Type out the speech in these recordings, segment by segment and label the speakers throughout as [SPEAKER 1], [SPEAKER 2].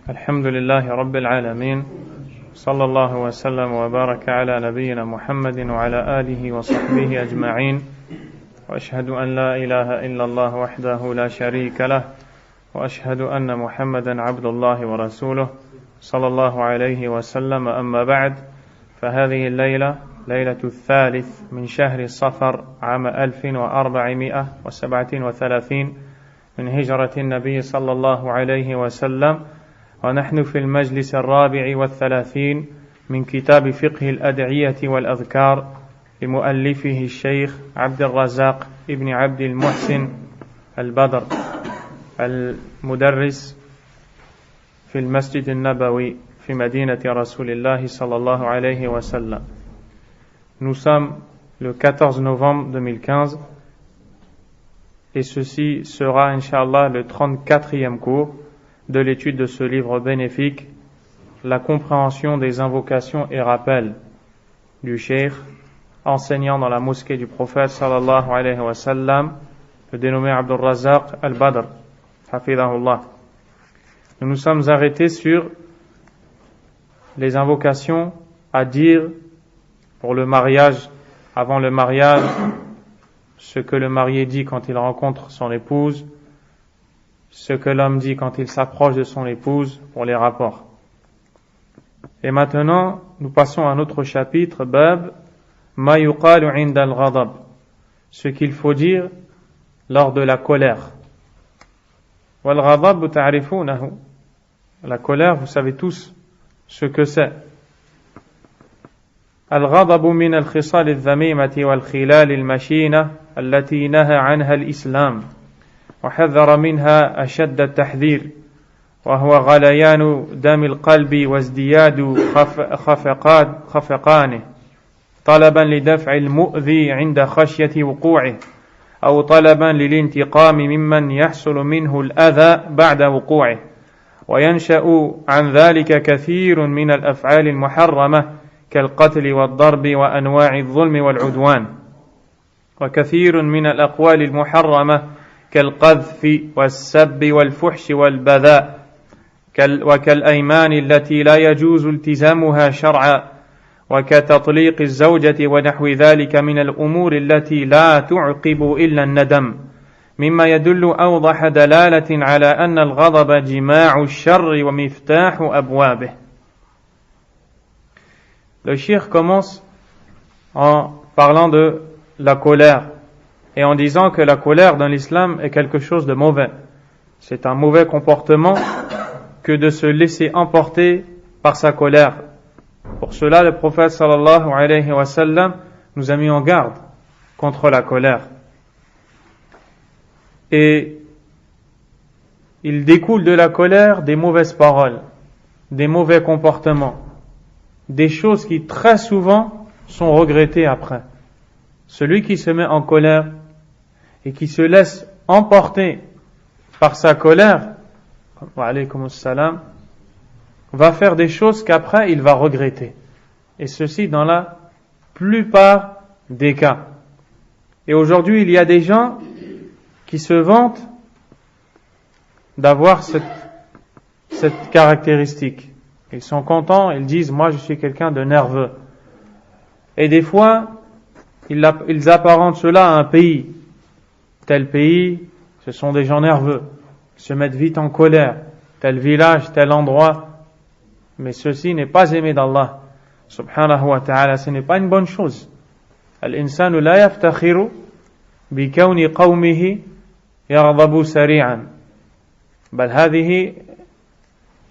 [SPEAKER 1] الحمد لله رب العالمين صلى الله وسلم وبارك على نبينا محمد وعلى آله وصحبه أجمعين وأشهد أن لا إله إلا الله وحده لا شريك له وأشهد أن محمدا عبد الله ورسوله صلى الله عليه وسلم أما بعد فهذه الليلة ليلة الثالث من شهر صفر عام 1437 من هجرة النبي صلى الله عليه وسلم ونحن في المجلس الرابع والثلاثين من كتاب فقه الأدعية والأذكار لمؤلفه الشيخ عبد الرزاق ابن عبد المحسن البدر المدرس في المسجد النبوي في مدينة رسول الله صلى الله عليه وسلم. Nous sommes le 14 novembre 2015 et ceci sera, Inch'Allah, le 34e cours de l'étude de ce livre bénéfique, la compréhension des invocations et rappels du cheikh, enseignant dans la mosquée du prophète sallallahu alayhi wa sallam, le dénommé Abdul Razaq al-Badr, hafidahullah. Nous nous sommes arrêtés sur les invocations à dire pour le mariage, avant le mariage, ce que le marié dit quand il rencontre son épouse, ce que l'homme dit quand il s'approche de son épouse pour les rapports. Et maintenant, nous passons à un autre chapitre, Bab Ma yuqalu inda al-ghadab, ce qu'il faut dire lors de la colère. Wal-ghadab ta'rifunahu, la colère, vous savez tous ce que c'est. الغضب من الخصال الذميمة والخلال المشينة التي نهى عنها الإسلام وحذر منها أشد التحذير وهو غليان دم القلب وازدياد خفقانه طلبا لدفع المؤذي عند خشية وقوعه أو طلبا للانتقام ممن يحصل منه الأذى بعد وقوعه وينشأ عن ذلك كثير من الأفعال المحرمة كالقتل والضرب وأنواع الظلم والعدوان وكثير من الأقوال المحرمة كالقذف والسب والفحش والبذاء وكالأيمان التي لا يجوز التزامها شرعا وكتطليق الزوجة ونحو ذلك من الأمور التي لا تعقب إلا الندم مما يدل أوضح دلالة على أن الغضب جماع الشر ومفتاح أبوابه. Le cheikh commence en parlant de la colère et en disant que la colère dans l'islam est quelque chose de mauvais. C'est un mauvais comportement que de se laisser emporter par sa colère. Pour cela, le prophète sallallahu alayhi wa sallam nous a mis en garde contre la colère. Et il découle de la colère des mauvaises paroles, des mauvais comportements, des choses qui très souvent sont regrettées après. Celui qui se met en colère et qui se laisse emporter par sa colère, wa alaykum assalam, va faire des choses qu'après il va regretter. Et ceci dans la plupart des cas. Et aujourd'hui, il y a des gens qui se vantent d'avoir cette caractéristique. Ils sont contents, ils disent, moi je suis quelqu'un de nerveux. Et des fois, ils apparentent cela à un pays. Tel pays, ce sont des gens nerveux, ils se mettent vite en colère. Tel village, tel endroit. Mais ceci n'est pas aimé d'Allah, subhanahu wa ta'ala, ce n'est pas une bonne chose. Al-insanu la yaftakhiru bi kawni qawmihi yaghdabu sari'an. Bal hadhihi,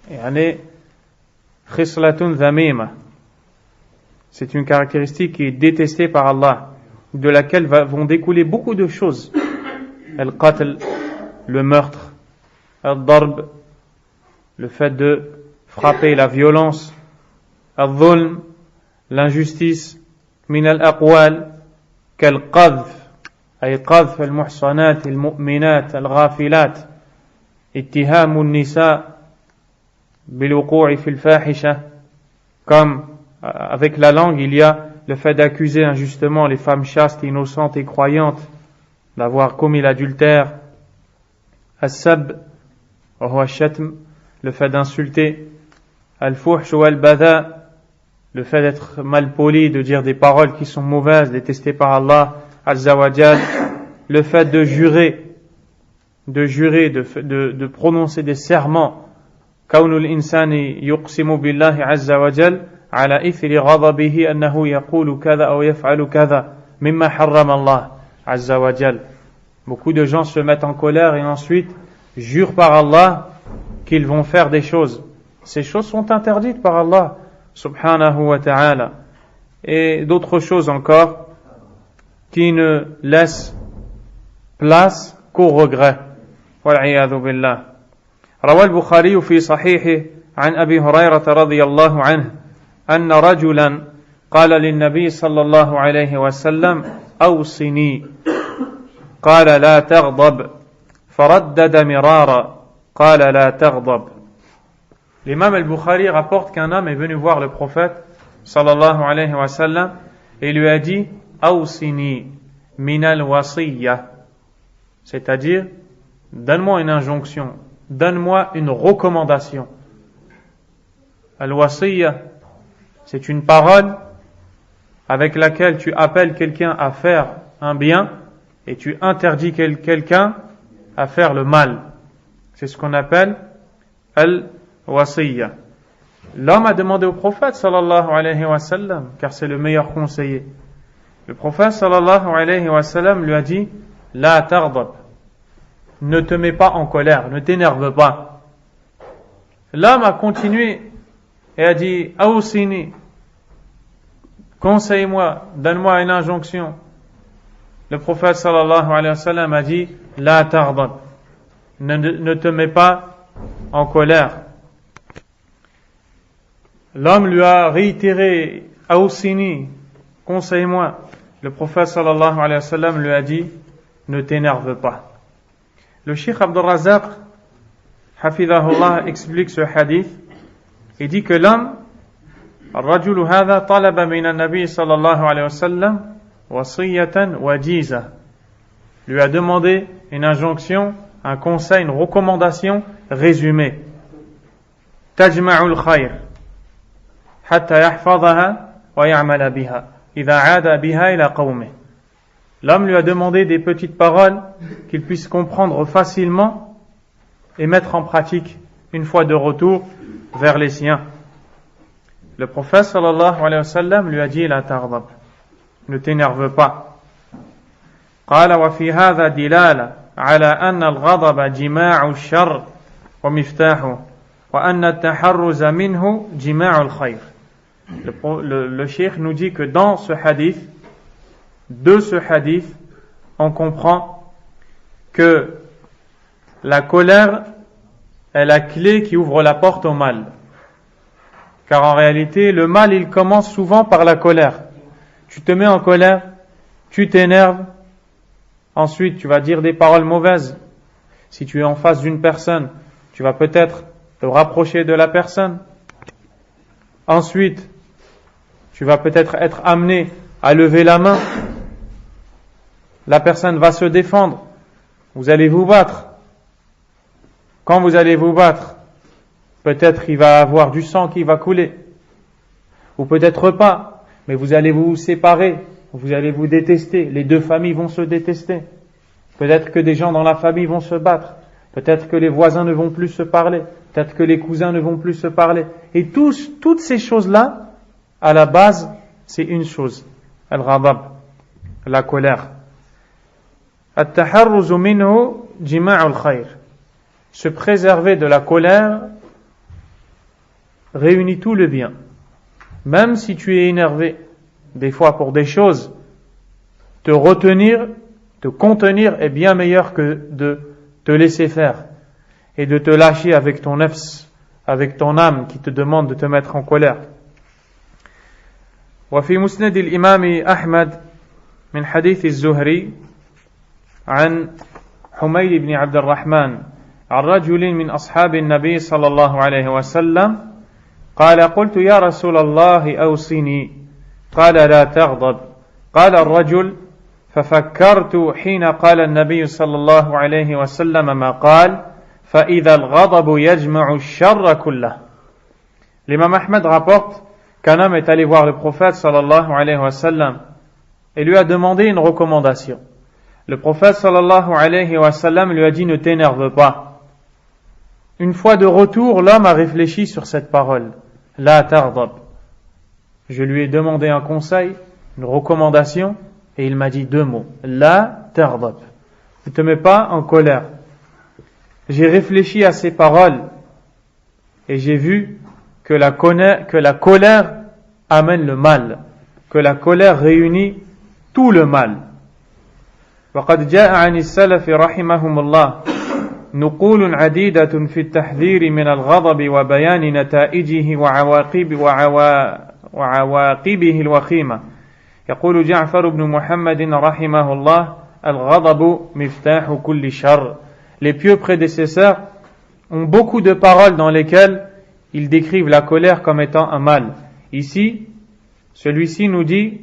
[SPEAKER 1] yani, خصلة ذميمة. C'est une caractéristique qui est détestée par Allah, de laquelle vont découler beaucoup de choses. Al-qatl, le meurtre, al-darb, le fait de frapper, la violence, al-dhulm, l'injustice, min al-aqwal, kal-qadhf, ay qadhf al-muhsanat, al-mu'minat, al-ghafilat, ittihamu al-nisa, بالوقوع في الفاحشة, comme avec la langue il y a le fait d'accuser injustement les femmes chastes, innocentes et croyantes d'avoir commis l'adultère, as-sab, wa huwa ash-shatm, le fait d'insulter, al-fuhsh ou al-badha, le fait d'être mal poli, de dire des paroles qui sont mauvaises, détestées par Allah Azza wa Jal, le fait de jurer, de prononcer des serments, كون الإنسان يقسم بالله عز وجل على إثر غضبه أنه يقول كذا أو يفعل كذا مما حرم الله عز وجل. Beaucoup de gens se mettent en colère et ensuite jurent par Allah qu'ils vont faire des choses. Ces choses sont interdites par Allah subhanahu wa ta'ala. Et d'autres choses encore qui ne laissent place qu'au regret. والعياذ بالله. روى البخاري في صحيحه عن أبي هريرة رضي الله عنه أن رجلا قال للنبي صلى الله عليه وسلم أوصني قال لا تغضب فردد مرارا قال لا تغضب. L'imam al-Bukhari rapporte qu'un homme est venu voir le prophète sallallahu alayhi wa sallam et lui a dit Awsini min al-wasiyya, c'est-à-dire donne-moi une injonction, donne-moi une recommandation. Al-wasiyya, c'est une parole avec laquelle tu appelles quelqu'un à faire un bien et tu interdis quelqu'un à faire le mal. C'est ce qu'on appelle al-wasiyya. L'homme a demandé au prophète sallallahu alayhi wa sallam, car c'est le meilleur conseiller. Le prophète sallallahu alayhi wa sallam lui a dit La taghdab, ne te mets pas en colère, ne t'énerve pas. L'homme a continué et a dit Awsini, conseille-moi, donne-moi une injonction. Le prophète sallallahu alayhi wa sallam a dit La taghdab, ne te mets pas en colère. L'homme lui a réitéré Awsini, conseille-moi. Le prophète sallallahu alayhi wa sallam lui a dit ne t'énerve pas. Le Cheikh Abdul Razak hafidhahullah explique ce hadith et dit que l'homme الرجل هذا طلب من النبي صلى الله عليه وسلم وصية وجيزة, lui a demandé une injonction, un conseil, une recommandation résumée. تجمع الخير حتى يحفظها ويعمل بها إذا عاد بها إلى قومه. L'homme lui a demandé des petites paroles qu'il puisse comprendre facilement et mettre en pratique une fois de retour vers les siens. Le prophète sallallahu alayhi wa sallam lui a dit la taghdab, ne t'énerve pas. قال وفي هذا دلالة على أن الغضب جماع الشر ومفتاحه وأن التحرز منه جماع الخير. Le cheikh nous dit que dans ce hadith, de ce hadith, on comprend que la colère est la clé qui ouvre la porte au mal. Car en réalité, le mal, il commence souvent par la colère. Tu te mets en colère, tu t'énerves, ensuite tu vas dire des paroles mauvaises. Si tu es en face d'une personne, tu vas peut-être te rapprocher de la personne. Ensuite, tu vas peut-être être amené à lever la main. La personne va se défendre. Vous allez vous battre. Quand vous allez vous battre, peut-être il va y avoir du sang qui va couler. Ou peut-être pas. Mais vous allez vous séparer. Vous allez vous détester. Les deux familles vont se détester. Peut-être que des gens dans la famille vont se battre. Peut-être que les voisins ne vont plus se parler. Peut-être que les cousins ne vont plus se parler. Et toutes ces choses-là, à la base, c'est une chose. Al-ghadab, la colère. At-taharruzu minhu jima'ul khayr. Se préserver de la colère réunit tout le bien. Même si tu es énervé, des fois pour des choses, te retenir, te contenir est bien meilleur que de te laisser faire et de te lâcher avec ton nafs, avec ton âme qui te demande de te mettre en colère. وفي مسند الإمام أحمد من حديث الزهري عن حميد بن عبد الرحمن عن رجل من أصحاب النبي صلى الله عليه وسلم قال قلت يا رسول الله أوصني قال لا تغضب قال الرجل ففكرت حين قال النبي صلى الله عليه وسلم ما قال فإذا الغضب يجمع الشر كله. L'imam Ahmed rapporte qu'un homme est allé voir le prophète sallallahu alayhi wa sallam et lui a demandé une recommandation. Le prophète sallallahu alayhi wa sallam lui a dit: ne t'énerve pas. Une fois de retour, l'homme a réfléchi sur cette parole. La tardab. Je lui ai demandé un conseil, une recommandation, et il m'a dit 2 mots. La tardab. Ne te mets pas en colère. J'ai réfléchi à ces paroles et j'ai vu que la colère amène le mal, que la colère réunit tout le mal. وقد جاء عن السلف رحمهم الله نقول عديدة في التحذير من الغضب وبيان نتائجه وعواقبه الوخيمة. يقول جعفر بن محمد رحمه الله الغضب مفتاح كل شر. Les pieux prédécesseurs ont beaucoup de paroles dans lesquelles ils décrivent la colère comme étant un mal. Ici, celui-ci nous dit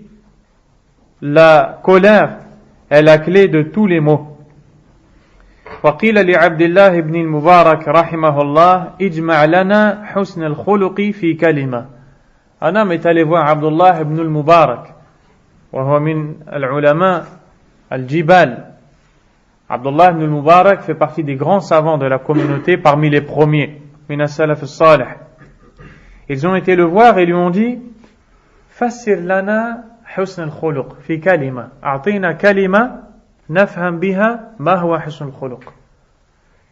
[SPEAKER 1] la colère est la clé de tous les maux. وقيل لعبد الله بن المبارك رحمه الله اجمع لنا حسن الخلق في كلمة. Un homme est allé voir Abdullah ibn al-Mubarak وهو من العلماء الجبال. Abdullah ibn al-Mubarak fait partie des grands savants de la communauté parmi les premiers. من السلف الصالح. Ils ont été le voir et lui ont dit فسر لنا حسن الخلق في كلمة أعطينا كلمة نفهم بها ما هو حسن الخلق.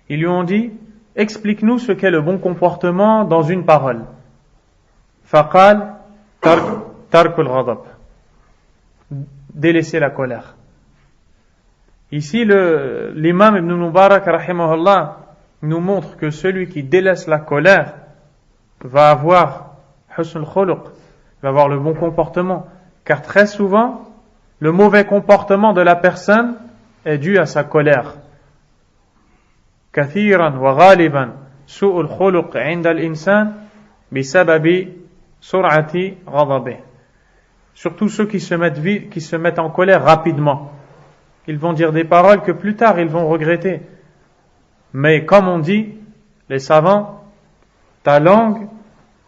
[SPEAKER 1] Ils lui ont dit explique-nous ce qu'est le bon comportement dans une parole. فقال ترك الغضب. Délaisser la colère. Ici, l'imam Ibn Mubarak rahimahullah nous montre que celui qui délaisse la colère va avoir husn al-khuluq, va avoir le bon comportement, car très souvent le mauvais comportement de la personne est dû à sa colère. كثيرا وغالبا سوء الخلق عند الإنسان بسبب سرعة غضبه. Surtout ceux qui se mettent en colère rapidement. Ils vont dire des paroles que plus tard ils vont regretter. Mais comme on dit, les savants, ta langue,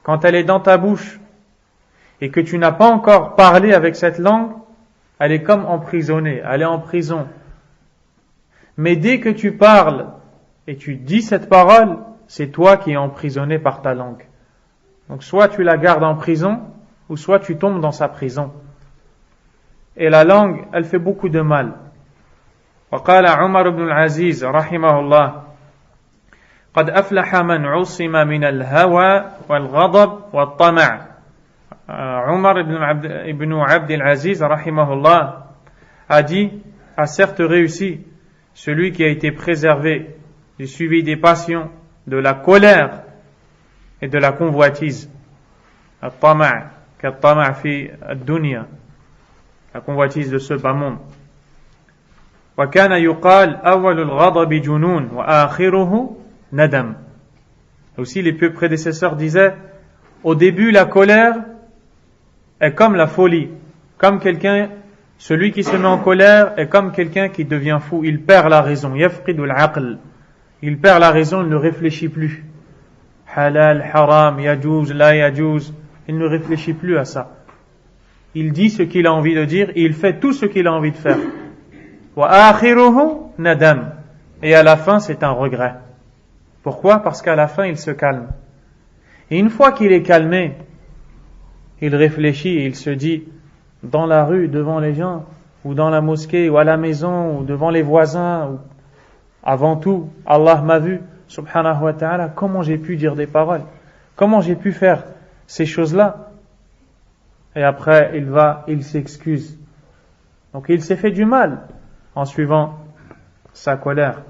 [SPEAKER 1] quand elle est dans ta bouche et que tu n'as pas encore parlé avec cette langue, elle est comme emprisonnée, elle est en prison. Mais dès que tu parles et tu dis cette parole, c'est toi qui es emprisonné par ta langue. Donc soit tu la gardes en prison, ou soit tu tombes dans sa prison. Et la langue, elle fait beaucoup de mal. وقال عمر بن العزيز رحمه الله قد أفلح من عصم من الهوى والغضب والطمع. Umar ibn Abd al-Aziz rahimahullah a dit, a certes réussi celui qui a été préservé du suivi des passions, de la colère et de la convoitise. At-tama' kat-tama' fi ad-dunya, la convoitise de ce bas monde. Wa kana yuqal awwal al-ghadab junun wa akhiruhu nadam. Aussi les pieux prédécesseurs disaient, au début la colère est comme la folie, comme celui qui se met en colère est comme quelqu'un qui devient fou, il perd la raison, yafqidul aql, il perd la raison, il ne réfléchit plus. Halal, haram, yajouz, la yajouz, il ne réfléchit plus à ça. Il dit ce qu'il a envie de dire et il fait tout ce qu'il a envie de faire. Wa akhiruhu nadam, et à la fin c'est un regret. Pourquoi? Parce qu'à la fin il se calme. Et une fois qu'il est calmé, il réfléchit et il se dit, dans la rue, devant les gens, ou dans la mosquée, ou à la maison, ou devant les voisins, ou avant tout, Allah m'a vu, subhanahu wa ta'ala, comment j'ai pu dire des paroles? Comment j'ai pu faire ces choses-là? Et après, il s'excuse. Donc il s'est fait du mal en suivant sa colère.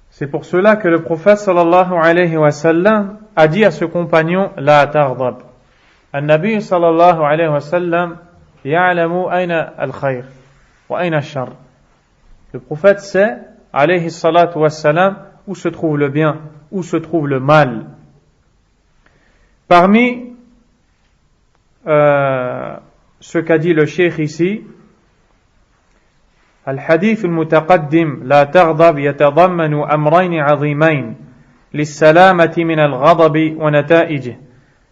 [SPEAKER 1] C'est pour cela que le prophète sallallahu alayhi wa sallam a dit à ce compagnon, la tardab. An-Nabi sallallahu alayhi wa sallam ya'lamu ayna al-khayr wa ayna al-shar. Le prophète sait, alayhi salatu wa salam, où se trouve le bien, où se trouve le mal. Parmi ce qu'a dit le cheikh ici, الحديث المتقدم لا تغضب يتضمن أمرين عظيمين للسلامة من الغضب ونتائجه.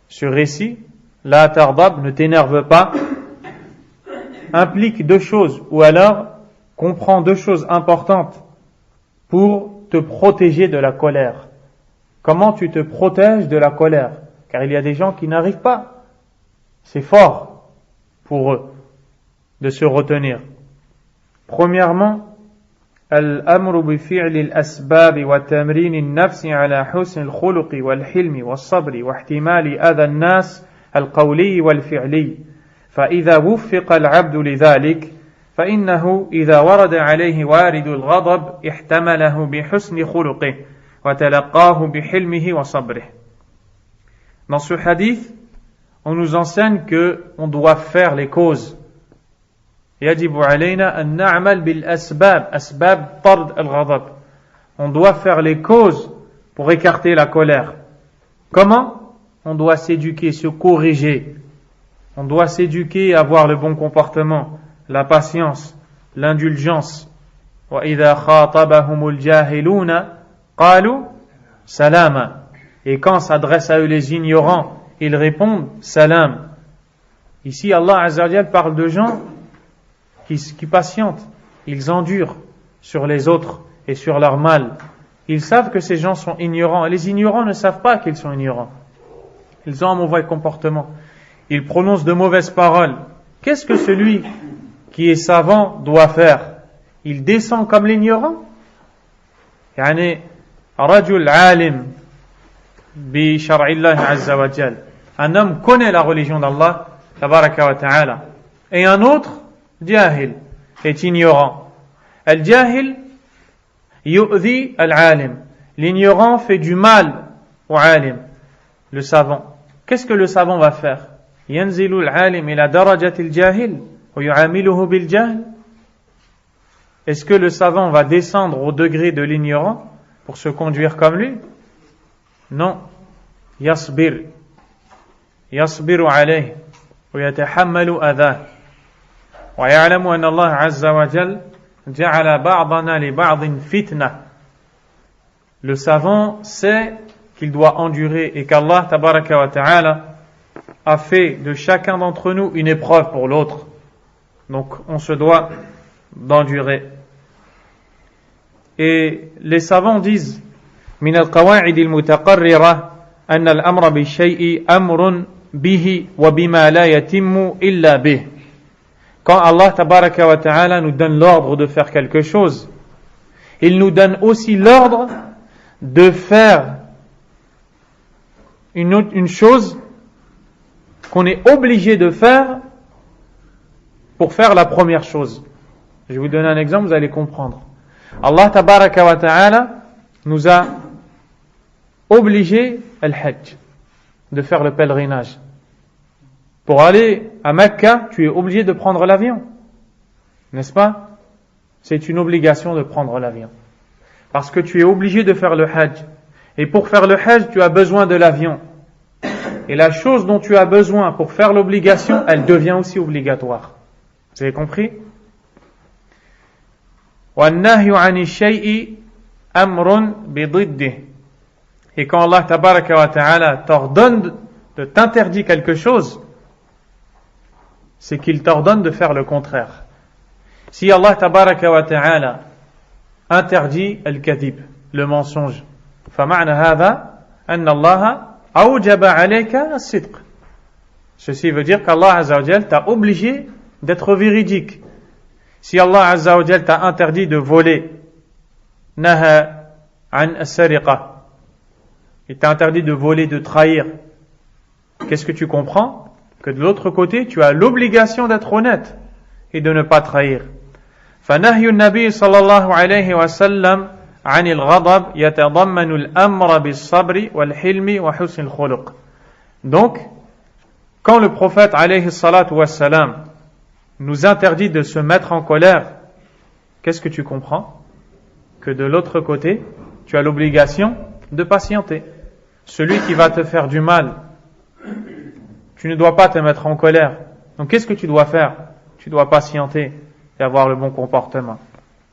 [SPEAKER 1] Ce récit, la taghdab, ne t'énerve pas, implique deux choses, ou alors comprend deux choses importantes pour te protéger de la colère. Comment tu te protèges de la colère? Car il y a des gens qui n'arrivent pas. C'est fort pour eux de se retenir. Premièrement, الأمر بفعل الأسباب وتمرين النفس على حسن الخلق والحلم والصبر واحتمال أذى الناس القولي والفعلي. فإذا وفق العبد لذلك فإنه إذا ورد عليه وارد الغضب احتمله بحسن خلقه وتلقاه بحلمه وصبره. Dans ce hadith, on nous enseigne que on doit faire les causes. يجب علينا أن نعمل بالأسباب أسباب طرد الغضب. On doit faire les causes pour écarter la colère. Comment? On doit s'éduquer, se corriger. On doit s'éduquer à avoir le bon comportement, la patience, l'indulgence. وَإِذَا خَاطَبَهُمُ الْجَاهِلُونَ قَالُوا سَلَامًا. Et quand s'adresse à eux les ignorants, ils répondent salam. Ici, Allah Azza wa Jal parle de gens qui patientent, ils endurent sur les autres et sur leur mal. Ils savent que ces gens sont ignorants. Et les ignorants ne savent pas qu'ils sont ignorants. Ils ont un mauvais comportement. Ils prononcent de mauvaises paroles. Qu'est-ce que celui qui est savant doit faire? Il descend comme l'ignorant? يعني رجل عالم بشرع الله عز وجل. Un homme connaît la religion d'Allah tabaraka wa ta'ala. Et un autre, jahil, est ignorant. Al-jahil yu'dhi al-alim. L'ignorant fait du mal au alim, le savant. Qu'est-ce que le savant va faire? Yanzilu al-alim ila darajati al-jahil wa yu'amiluhu bil-jahl. Est-ce que le savant va descendre au degré de l'ignorant pour se conduire comme lui? Non. Yasbir alayhi wa yatahammalu adha. ويعلم أن الله عز وجل جعل بعضنا لبعض فتنة. Le savant sait qu'il doit endurer et qu'Allah tabaraka wa ta'ala a fait de chacun d'entre nous une épreuve pour l'autre. Donc on se doit d'endurer. Et les savants disent من القواعد المتقررة أن الأمر بالشيء أمر به وبما لا يتم إلا به. Quand Allah tabaraka wa ta'ala nous donne l'ordre de faire quelque chose, il nous donne aussi l'ordre de faire une chose qu'on est obligé de faire pour faire la première chose. Je vais vous donner un exemple, vous allez comprendre. Allah tabaraka wa ta'ala nous a obligé al-hajj, de faire le pèlerinage. Pour aller à Mecca, tu es obligé de prendre l'avion. N'est-ce pas? C'est une obligation de prendre l'avion. Parce que tu es obligé de faire le hajj. Et pour faire le hajj, tu as besoin de l'avion. Et la chose dont tu as besoin pour faire l'obligation, elle devient aussi obligatoire. Vous avez compris? وَالنَّهْيُ عَنِ الشَّيْءِ أَمْرٌ بِضِدِّهِ. Et quand Allah tabaraka wa ta'ala t'ordonne de t'interdire quelque chose, c'est qu'il t'ordonne de faire le contraire. Si Allah tabaraka wa ta'ala interdit al-kadhib, le mensonge, فَمَعْنَ هَذَا أَنَّ اللَّهَ أَوْجَبَ عَلَيْكَ الصِّدْقَ. Ceci veut dire qu'Allah Azza wa Jal t'a obligé d'être véridique. Si Allah Azza wa Jal t'a interdit de voler, نَهَى عَنْ السَّرِقَةِ, il t'a interdit de voler, de trahir, qu'est-ce que tu comprends? Que de l'autre côté, tu as l'obligation d'être honnête et de ne pas trahir. فنهي النبي صلى الله عليه وسلم عن الغضب يتضمن الأمر بالصبر والحلم وحسن الخلق. Donc, quand le prophète alayhi salatu wassalam nous interdit de se mettre en colère, qu'est-ce que tu comprends? Que de l'autre côté, tu as l'obligation de patienter. Celui qui va te faire du mal, tu ne dois pas te mettre en colère. Donc qu'est-ce que tu dois faire? Tu dois patienter. et avoir le bon comportement.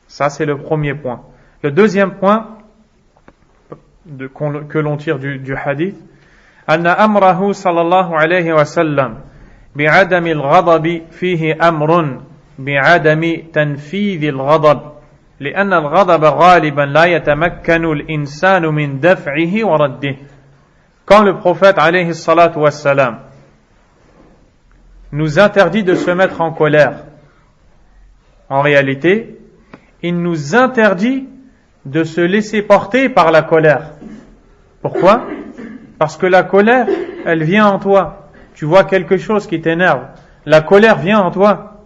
[SPEAKER 1] Ça, c'est le premier point. Le deuxième point que l'on tire du hadith, أن أمره صلى الله عليه وسلم بعدم الغضب فيه أمر بعدم تنفيذ الغضب لأن الغضب غالبا لا يتمكن الإنسان من دفعه ورده. Quand le prophète alayhi salatu wassalam nous interdit de se mettre en colère, en réalité, il nous interdit de se laisser porter par la colère. Pourquoi? Parce que la colère, elle vient en toi. Tu vois quelque chose qui t'énerve. La colère vient en toi.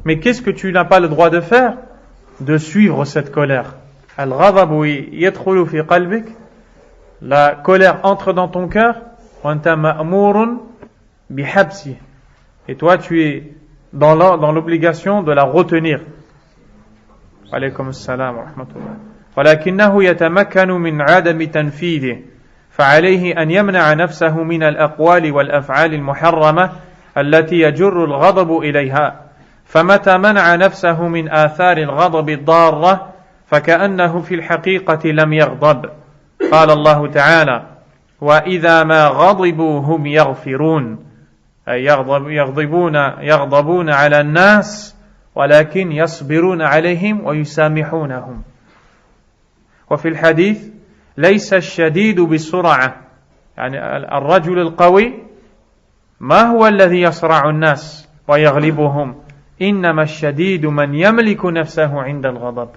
[SPEAKER 1] Mais qu'est-ce que tu n'as pas le droit de faire? De suivre cette colère. Al-ghadabu yadkhulu fi qalbik. La colère entre dans ton cœur. Wa anta ma'murun bihabsi. Et toi, tu es dans l'obligation de la retenir. Alaykum assalam wa rahmatullah. ولكنه يتمكن من عدم تنفيذه فعليه أن يمنع نفسه من الأقوال والأفعال المحرمة التي يجر الغضب إليها فمتى منع نفسه من آثار الغضب الضارة فكأنه في الحقيقة لم يغضب. قال الله تعالى وإذا ما غضبوا هم يغفرون أي يغضبون على الناس ولكن يصبرون عليهم ويسامحونهم. وفي الحديث ليس الشديد بالسرعة يعني الرجل القوي ما هو الذي يصرع الناس ويغلبهم إنما الشديد من يملك نفسه عند الغضب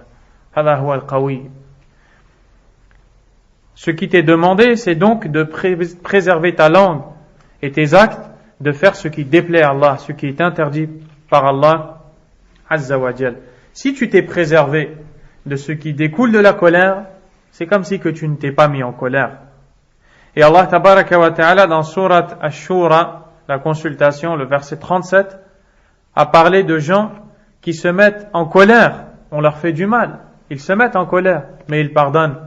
[SPEAKER 1] هذا هو القوي. Ce qui t'est demandé, c'est donc de préserver ta langue et tes actes, de faire ce qui déplaît à Allah, ce qui est interdit par Allah Azza wa Jal. Si tu t'es préservé de ce qui découle de la colère, c'est comme si que tu ne t'es pas mis en colère. Et Allah Tabaraka wa Ta'ala dans Surat Ash-Shura, la consultation, le verset 37, a parlé de gens qui se mettent en colère. On leur fait du mal. Ils se mettent en colère, mais ils pardonnent.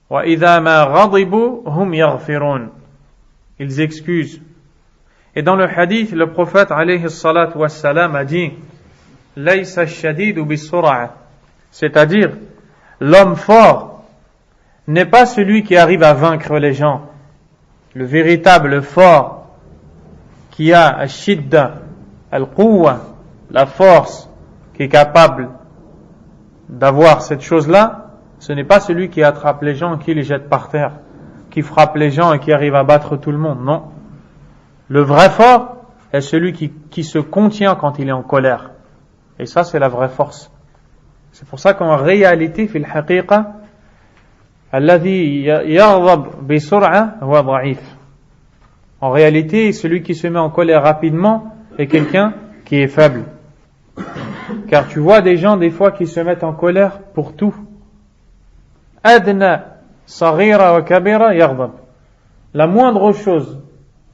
[SPEAKER 1] وَإِذَا مَا غَضِبُوا هُمْ يَغْفِرُونَ. Ils excusent. Et dans le hadith, le prophète alayhi salatu wassalam a dit لَيْسَ الشَّدِيدُ بِالسُّرَعَةِ. C'est-à-dire, l'homme fort n'est pas celui qui arrive à vaincre les gens. Le véritable fort qui a al-shidda, al-quwwa, la force, qui est capable d'avoir cette chose-là, ce n'est pas celui qui attrape les gens et qui les jette par terre, qui frappe les gens et qui arrive à battre tout le monde. Non. Le vrai fort est celui qui se contient quand il est en colère. Et ça, c'est la vraie force. C'est pour ça qu'en réalité, في الحقيقة الذي يغضب بسرعة هو ضعيف. En réalité, celui qui se met en colère rapidement est quelqu'un qui est faible. Car tu vois des gens des fois qui se mettent en colère pour tout. Adna saghira wa kabira yaghdab. La moindre chose,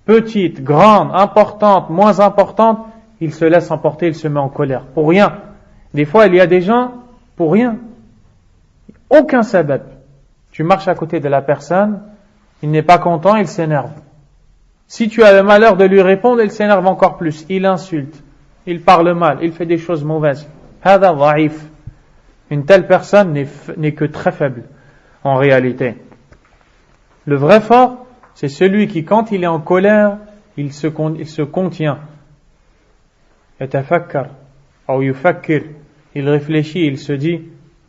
[SPEAKER 1] petite, grande, importante, moins importante, il se laisse emporter, il se met en colère. Pour rien. Des fois, il y a des gens, pour rien. Aucun sabab. Tu marches à côté de la personne, il n'est pas content, il s'énerve. Si tu as le malheur de lui répondre, il s'énerve encore plus. Il insulte, il parle mal, il fait des choses mauvaises. Hada dhaif. Une telle personne n'est que très faible, en réalité. Le vrai fort, c'est celui qui, quand il est en colère, il se contient. Yatafakkar, ou yufakkir. Il réfléchit, il se dit,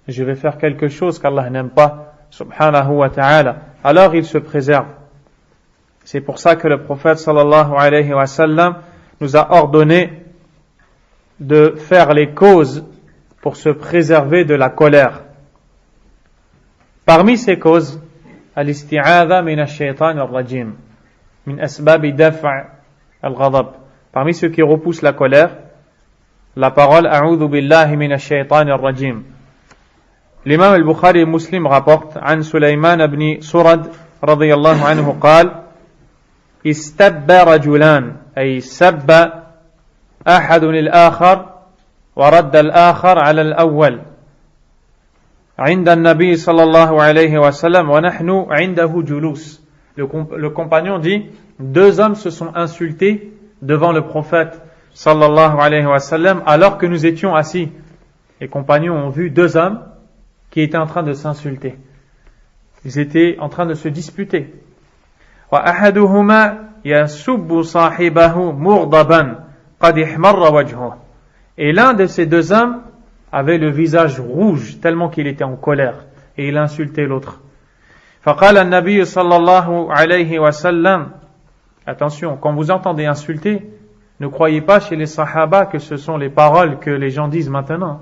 [SPEAKER 1] je vais faire quelque chose qu'Allah n'aime pas, subhanahu wa ta'ala. Alors il se préserve. C'est pour ça que le prophète sallallahu alayhi wa sallam nous a ordonné de faire les causes pour se préserver de la colère. Parmi ces causes, al-isti'adha min ash-shaytan ar-rajim, min asbab daf' al-ghadab. Parmi ceux qui repoussent la colère, la parole a'udhu billahi min ash-shaytan ar-rajim. L'imam al-Bukhari et Muslim rapporte عن سليمان بن سرد رضي الله عنه قال استب رجلان أي سب أحد الآخر ورد الآخر على الأول عند النبي صلى الله عليه وسلم ونحن عنده جلوس. Le compagnon dit, deux hommes se sont insultés devant le prophète sallallahu alayhi wa sallam, alors que nous étions assis. Les compagnons ont vu deux hommes qui étaient en train de s'insulter. Ils étaient en train de se disputer. وَأَحَدُهُمَا يَسُبُّ صَاحِبَهُ مُغْضَبًا قَدْ احْمَرَّ وَجْهُهُ. Et l'un de ces deux hommes avait le visage rouge tellement qu'il était en colère et il insultait l'autre. فقال النبي صلى الله عليه وسلم. Attention, quand vous entendez insulter, ne croyez pas chez les sahaba que ce sont les paroles que les gens disent maintenant.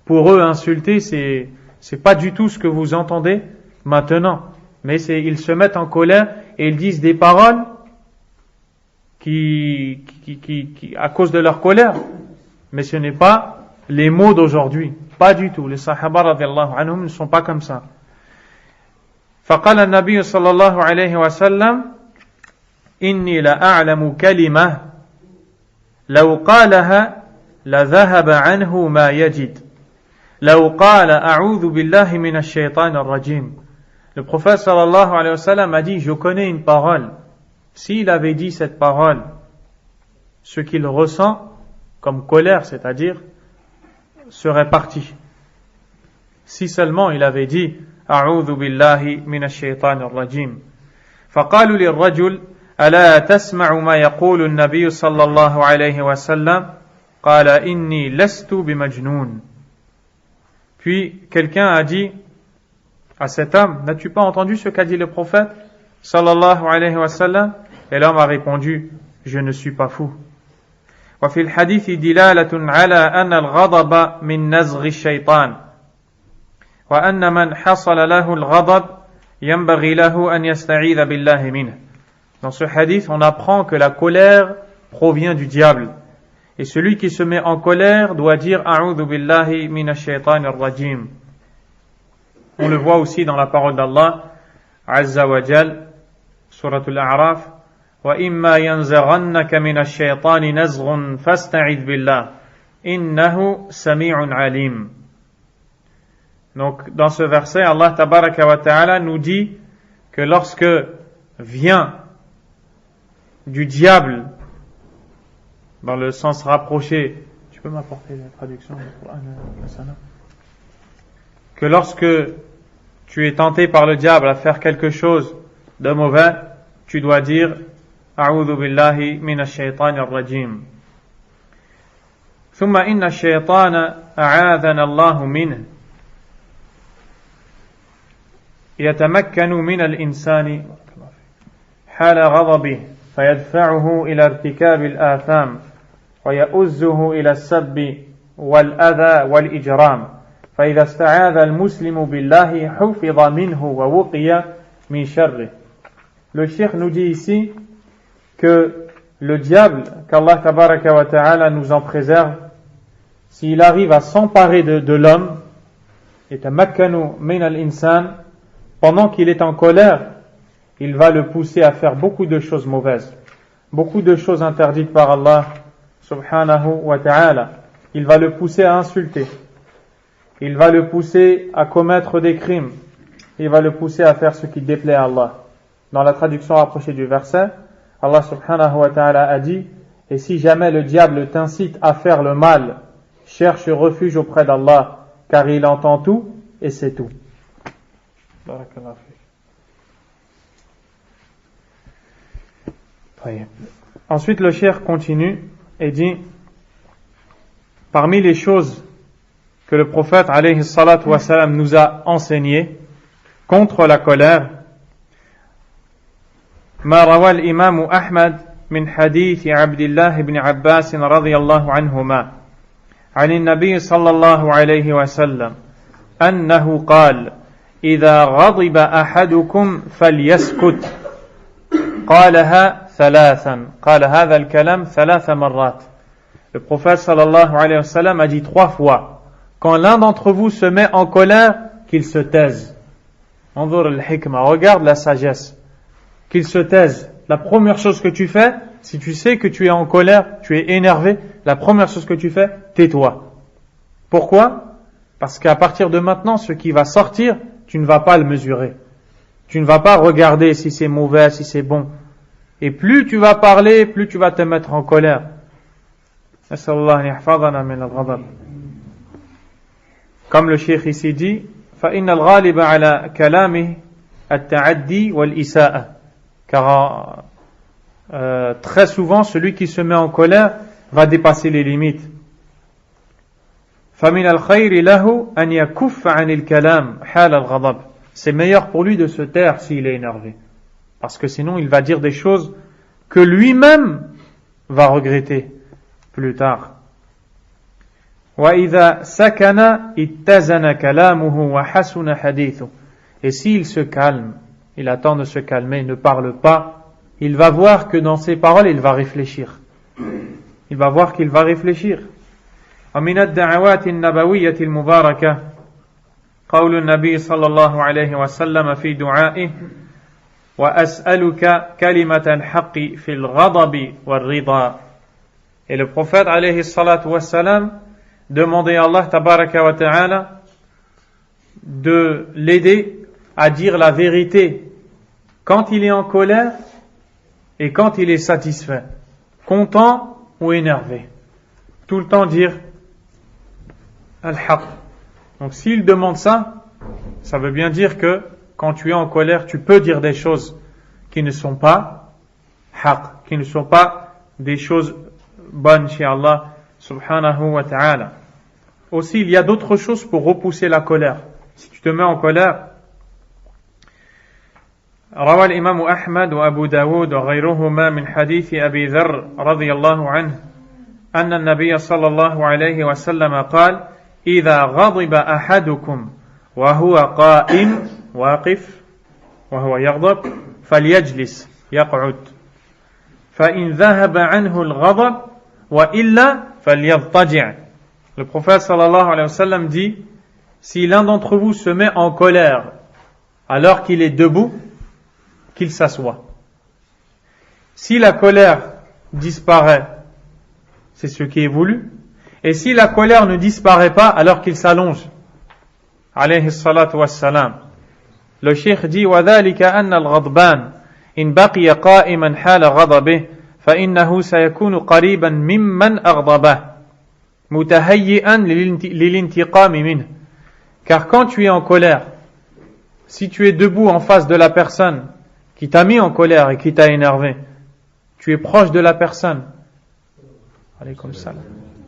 [SPEAKER 1] Pour eux, insulter, c'est pas du tout ce que vous entendez maintenant. Mais ils se mettent en colère et ils disent des paroles qui à cause de leur colère. Mais ce n'est pas les mots d'aujourd'hui. Pas du tout. Les sahaba radiyallahu anhum ne sont pas comme ça. فقال النبي صلى الله عليه وسلم إني لأعلم كلمة لو قالها لذهب عنه ما يجد لو قال أعوذ بالله من الشيطان الرجيم. Le prophète sallallahu alayhi wa sallam a dit, je connais une parole. S'il avait dit cette parole, ce qu'il ressent comme colère, c'est-à-dire, serait parti. Si seulement il avait dit, أعوذ بالله من الشيطان الرجيم. فقالوا للرجل ألا تسمع ما يقول النبي صلى الله عليه وسلم قال إني لست بمجنون. Puis quelqu'un a dit à cet homme, n'as-tu pas entendu ce qu'a dit le prophète sallallahu alayhi wa sallam? Et l'homme a répondu, je ne suis pas fou. وفي الحديث دلالة على أن الغضب من نزغ الشيطان وأن من حصل له الغضب ينبغي له أن يستعيذ بالله منه. Dans ce hadith, on apprend que la colère provient du diable. Et celui qui se met en colère doit dire A'udhu billahi minash shaitanir rajim. On le voit aussi dans la parole d'Allah Azza wa Jal, Surat al-A'raf, Wa imma yanzaghannaka minash shaitani nazghun fasta'idh billah, innahu sami'un alim. Donc, dans ce verset, Allah tabaraka wa ta'ala nous dit que lorsque vient du diable, dans le sens rapproché, tu peux m'apporter la traduction du Coran, que lorsque tu es tenté par le diable à faire quelque chose de mauvais, tu dois dire A'udhu billahi minash shaitanir rajim. ثم إن الشيطان أعاذنا الله منه يتمكن من الإنسان حال غضبه فيدفعه إلى ارتكاب الآثام ويؤزه إلى السب والأذى والإجرام فإذا استعاذ المسلم بالله حفظ منه ووقي من شره. Le cheikh nous dit ici que le diable, qu'Allah tabaraka wa ta'ala nous en préserve, s'il arrive à s'emparer de l'homme, yatamakkanu min al-insan, pendant qu'il est en colère, il va le pousser à faire beaucoup de choses mauvaises, beaucoup de choses interdites par Allah subhanahu wa ta'ala. Il va le pousser à insulter, il va le pousser à commettre des crimes, il va le pousser à faire ce qui déplaît à Allah. Dans la traduction rapprochée du verset, Allah subhanahu wa ta'ala a dit, et si jamais le diable t'incite à faire le mal, cherche refuge auprès d'Allah, car il entend tout et sait tout. Barakallahu fik. Ensuite, le cheikh continue et dit, parmi les choses que le prophète alayhi salatu wa salam nous a enseignées contre la colère, ما روى الإمام أحمد من حديث عبد الله بن عباس رضي الله عنهما عن النبي صلى الله عليه وسلم أنه قال إذا غضب أحدكم فليسكت قالها ثلاثا قال هذا الكلام 3 مرات. Le prophète sallallahu alayhi wa sallam a dit 3 fois, quand l'un d'entre vous se met en colère, qu'il se taise. Anzur al-hikma, regarde la sagesse. Qu'il se taise. La première chose que tu fais, si tu sais que tu es en colère, tu es énervé, la première chose que tu fais, tais-toi. Pourquoi? Parce qu'à partir de maintenant, ce qui va sortir, tu ne vas pas le mesurer. Tu ne vas pas regarder si c'est mauvais, si c'est bon. Et plus tu vas parler, plus tu vas te mettre en colère. نسأل الله أن يحفظنا من الغضب. Comme le cheikh ici dit, فإن الغالب على كلامه التعدي والإساءة. Car très souvent, celui qui se met en colère va dépasser les limites. فمن الخير له أن يكف عن الكلام حال الغضب. C'est meilleur pour lui de se taire s'il est énervé. Parce que sinon, il va dire des choses que lui-même va regretter plus tard. وَإِذَا سَكَنَ اتَّزَنَ كَلَامُهُ وَحَسُنَ حَدِيثُهُ. Et s'il se calme, il attend de se calmer, il ne parle pas, il va voir que dans ses paroles, il va réfléchir. Il va voir qu'il va réfléchir. ومن الدعوات النبوية المباركة قول النبي صلى الله عليه وسلم في دعائه وأسألك كلمة الحق في الغضب والرضا. Et le prophète alayhi الصلاة والسلام demandait à Allah tabaraka wa ta'ala de l'aider à dire la vérité quand il est en colère et quand il est satisfait, content ou énervé. Tout le temps dire al-haq. Donc s'il demande ça, ça veut bien dire que quand tu es en colère, tu peux dire des choses qui ne sont pas haq, qui ne sont pas des choses bonnes chez Allah subhanahu wa ta'ala. Aussi, il y a d'autres choses pour repousser la colère. Si tu te mets en colère, روى الإمام أحمد وأبو داود وغيرهما من حديث أبي ذر رضي الله عنه أن النبي صلى الله عليه وسلم قال إذا غضب أحدكم وهو قائم واقف وهو يغضب فليجلس يقعد فإن ذهب عنه الغضب وإلا فليضطجع. Le prophète sallallahu alayhi wa sallam dit, si l'un d'entre vous se met en colère alors qu'il est debout, qu'il s'assoie. Si la colère disparaît, c'est ce qui est voulu. Et si la colère ne disparaît pas, alors qu'il s'allonge. Alayhi salatu wassalam. Le cheikh dit, وَذَلِكَ أَنَّ الْغَضْبَانِ إِنْ بَقِيَ قَائِمًا حَالَ غَضَبِهِ فَإِنَّهُ سَيَكُونُ قَرِيبًا مِمَّنْ أَغْضَبَهُ مُتَهَيِّئًا لِلِانْتِقَامِ مِنْهُ. Car quand tu es en colère, si tu es debout en face de la personne qui t'a mis en colère et qui t'a énervé, tu es proche de la personne. Alaykoum salam.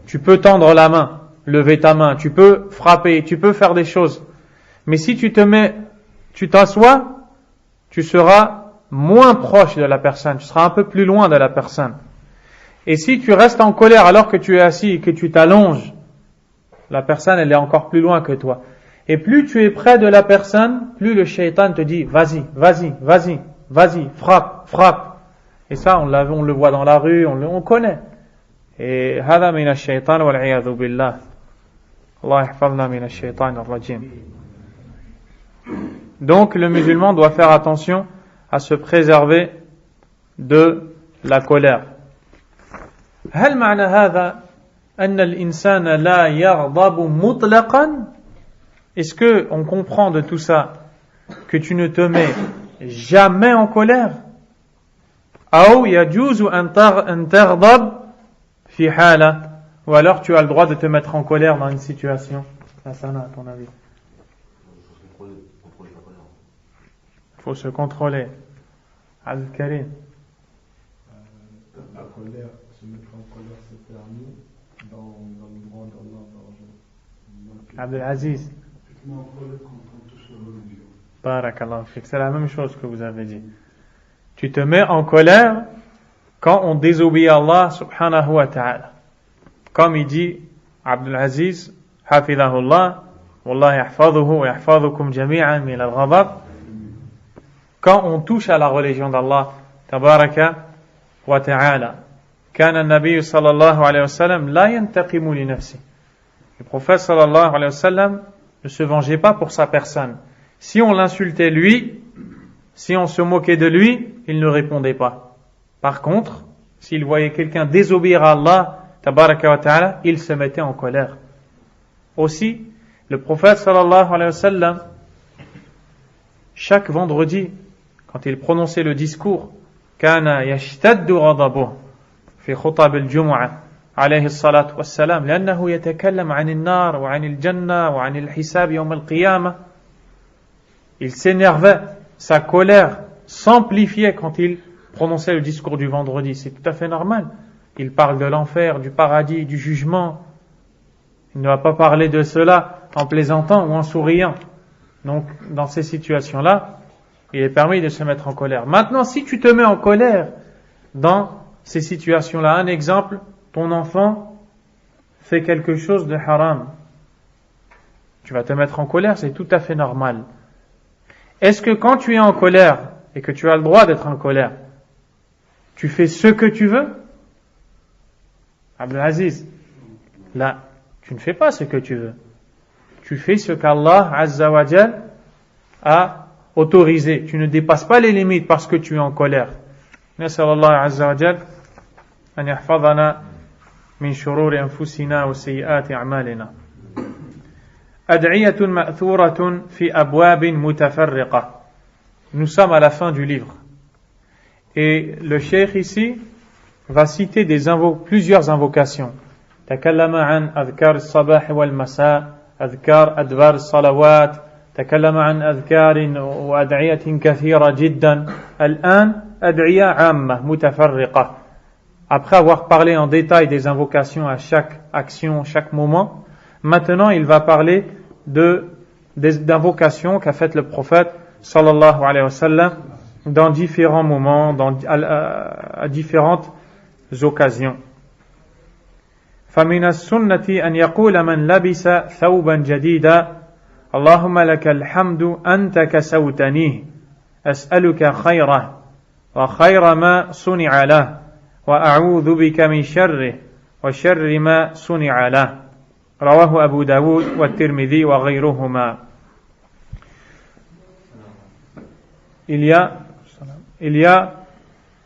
[SPEAKER 1] Tu peux tendre la main, lever ta main, tu peux frapper, tu peux faire des choses. Mais si tu t'assois, tu seras moins proche de la personne, tu seras un peu plus loin de la personne. Et si tu restes en colère alors que tu es assis et que tu t'allonges, la personne elle est encore plus loin que toi. Et plus tu es près de la personne, plus le shaitan te dit vas-y, frappe. Et ça on le voit dans la rue, on connaît. Et هذا من الشيطان والعياذ بالله. Allah يحفظنا من الشيطان الرجيم. Donc le musulman doit faire attention à se préserver de la colère. هل معنى هذا أن الإنسان لا يغضب مطلقا؟ Est-ce que on comprend de tout ça que tu ne te mets jamais en colère? أو يجوز أن تغضب في حالة, ou alors tu as le droit de te mettre en colère dans une situation? Ça, à ton avis? Il faut se contrôler. Al-Karim.
[SPEAKER 2] La colère, se mettre en colère, c'est permis dans le droit d'Allah.
[SPEAKER 1] Abdel Aziz. Barakallahu fik. C'est la même chose que vous avez dit. Tu te mets en colère quand on désobéit à Allah subhanahu wa ta'ala. Comme il dit Abdul Aziz, hafidhahullah, wallah yahfadhuhu wa yahfadhukum jami'an min al-ghadab. Quand on touche à la religion d'Allah, tabaraka wa ta'ala, kana an-nabiy sallallahu alayhi wa sallam la yantaqimu li nafsi. Le prophète sallallahu alayhi wa sallam ne se vengeait pas pour sa personne. Si on l'insultait lui, si on se moquait de lui, il ne répondait pas. Par contre, s'il voyait quelqu'un désobéir à Allah, tabaraka wa ta'ala, il se mettait en colère. Aussi, le prophète sallallahu alayhi wa sallam, chaque vendredi, quand il prononçait le discours, kana yashtaddu ghadabuh fi khutab al-jumu'ah, عليه الصلاة والسلام لأنه يتكلم عن النار وعن الجنة وعن الحساب يوم القيامة. Il s'énervait, sa colère s'amplifiait quand il prononçait le discours du vendredi. C'est tout à fait normal. Il parle de l'enfer, du paradis, du jugement. Il ne va pas parler de cela en plaisantant ou en souriant. Donc, dans ces situations-là, il est permis de se mettre en colère. Maintenant, si tu te mets en colère dans ces situations-là, un exemple, ton enfant fait quelque chose de haram. Tu vas te mettre en colère, c'est tout à fait normal. Est-ce que quand tu es en colère, et que tu as le droit d'être en colère, tu fais ce que tu veux? Abdelaziz, là, tu ne fais pas ce que tu veux. Tu fais ce qu'Allah Azza wa Jal a autorisé. Tu ne dépasses pas les limites parce que tu es en colère. نسأل الله عز وجل أن يحفظنا من شرور أنفسنا وسيئات أعمالنا. أدعية مأثورة في أبواب متفرقة. Nous sommes à la fin du livre. Et le cheikh ici va citer plusieurs invocations. تكلم عن أذكار الصباح والمساء، أذكار أدبار الصلوات، تكلم عن أذكار وأدعية كثيرة جدا. الآن أدعية عامة متفرقة. Après avoir parlé en détail des invocations à chaque action, chaque moment, maintenant il va parler d'invocations qu'a faites le prophète sallallahu alayhi wa sallam dans différents moments, à différentes occasions. فمن السنة أن يقول من لبس ثوبا جديدا اللهم لك الحمد أنت كسوتنيه أسألك خيره وخير ما صنع له وأعوذ بك من شره وشر ما صنع له. رواه أبو داود والترمذي وغيرهما. Il y a